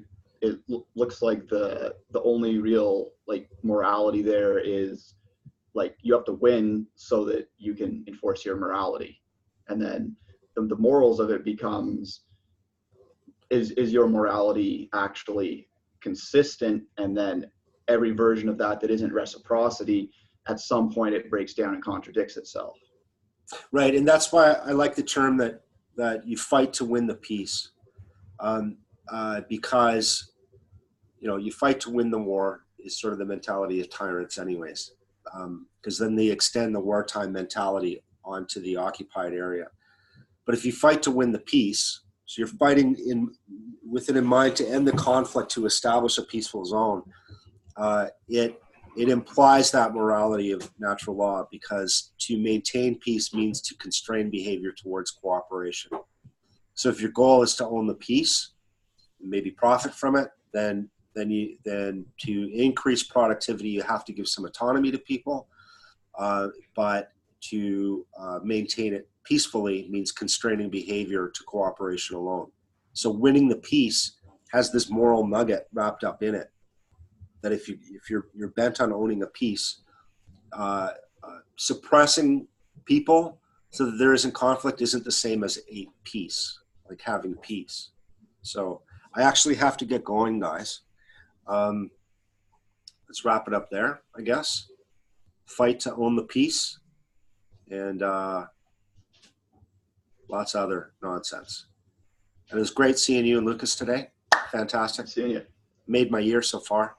it looks like the only real morality there is you have to win so that you can enforce your morality, and then the morals of it becomes is your morality actually consistent, and then every version of that isn't reciprocity, at some point it breaks down and contradicts itself.
Right, and that's why I like the term that you fight to win the peace, because you fight to win the war is sort of the mentality of tyrants anyways, because then they extend the wartime mentality onto the occupied area. But if you fight to win the peace, so you're fighting with it in mind to end the conflict, to establish a peaceful zone, it implies that morality of natural law, because to maintain peace means to constrain behavior towards cooperation. So if your goal is to own the peace, and maybe profit from it, then to increase productivity, you have to give some autonomy to people. But to maintain it peacefully means constraining behavior to cooperation alone. So winning the peace has this moral nugget wrapped up in it, that if you're bent on owning a peace, suppressing people so that there isn't conflict isn't the same as a peace, like having peace. So I actually have to get going, guys. Let's wrap it up there, I guess. Fight to own the peace, and lots of other nonsense. And it was great seeing you and Lucas today. Fantastic.
Seeing you.
Made my year so far.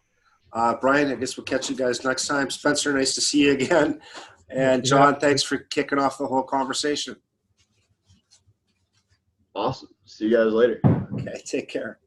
Brian, I guess we'll catch you guys next time. Spencer, nice to see you again. And John, thanks for kicking off the whole conversation.
Awesome. See you guys later.
Okay, take care.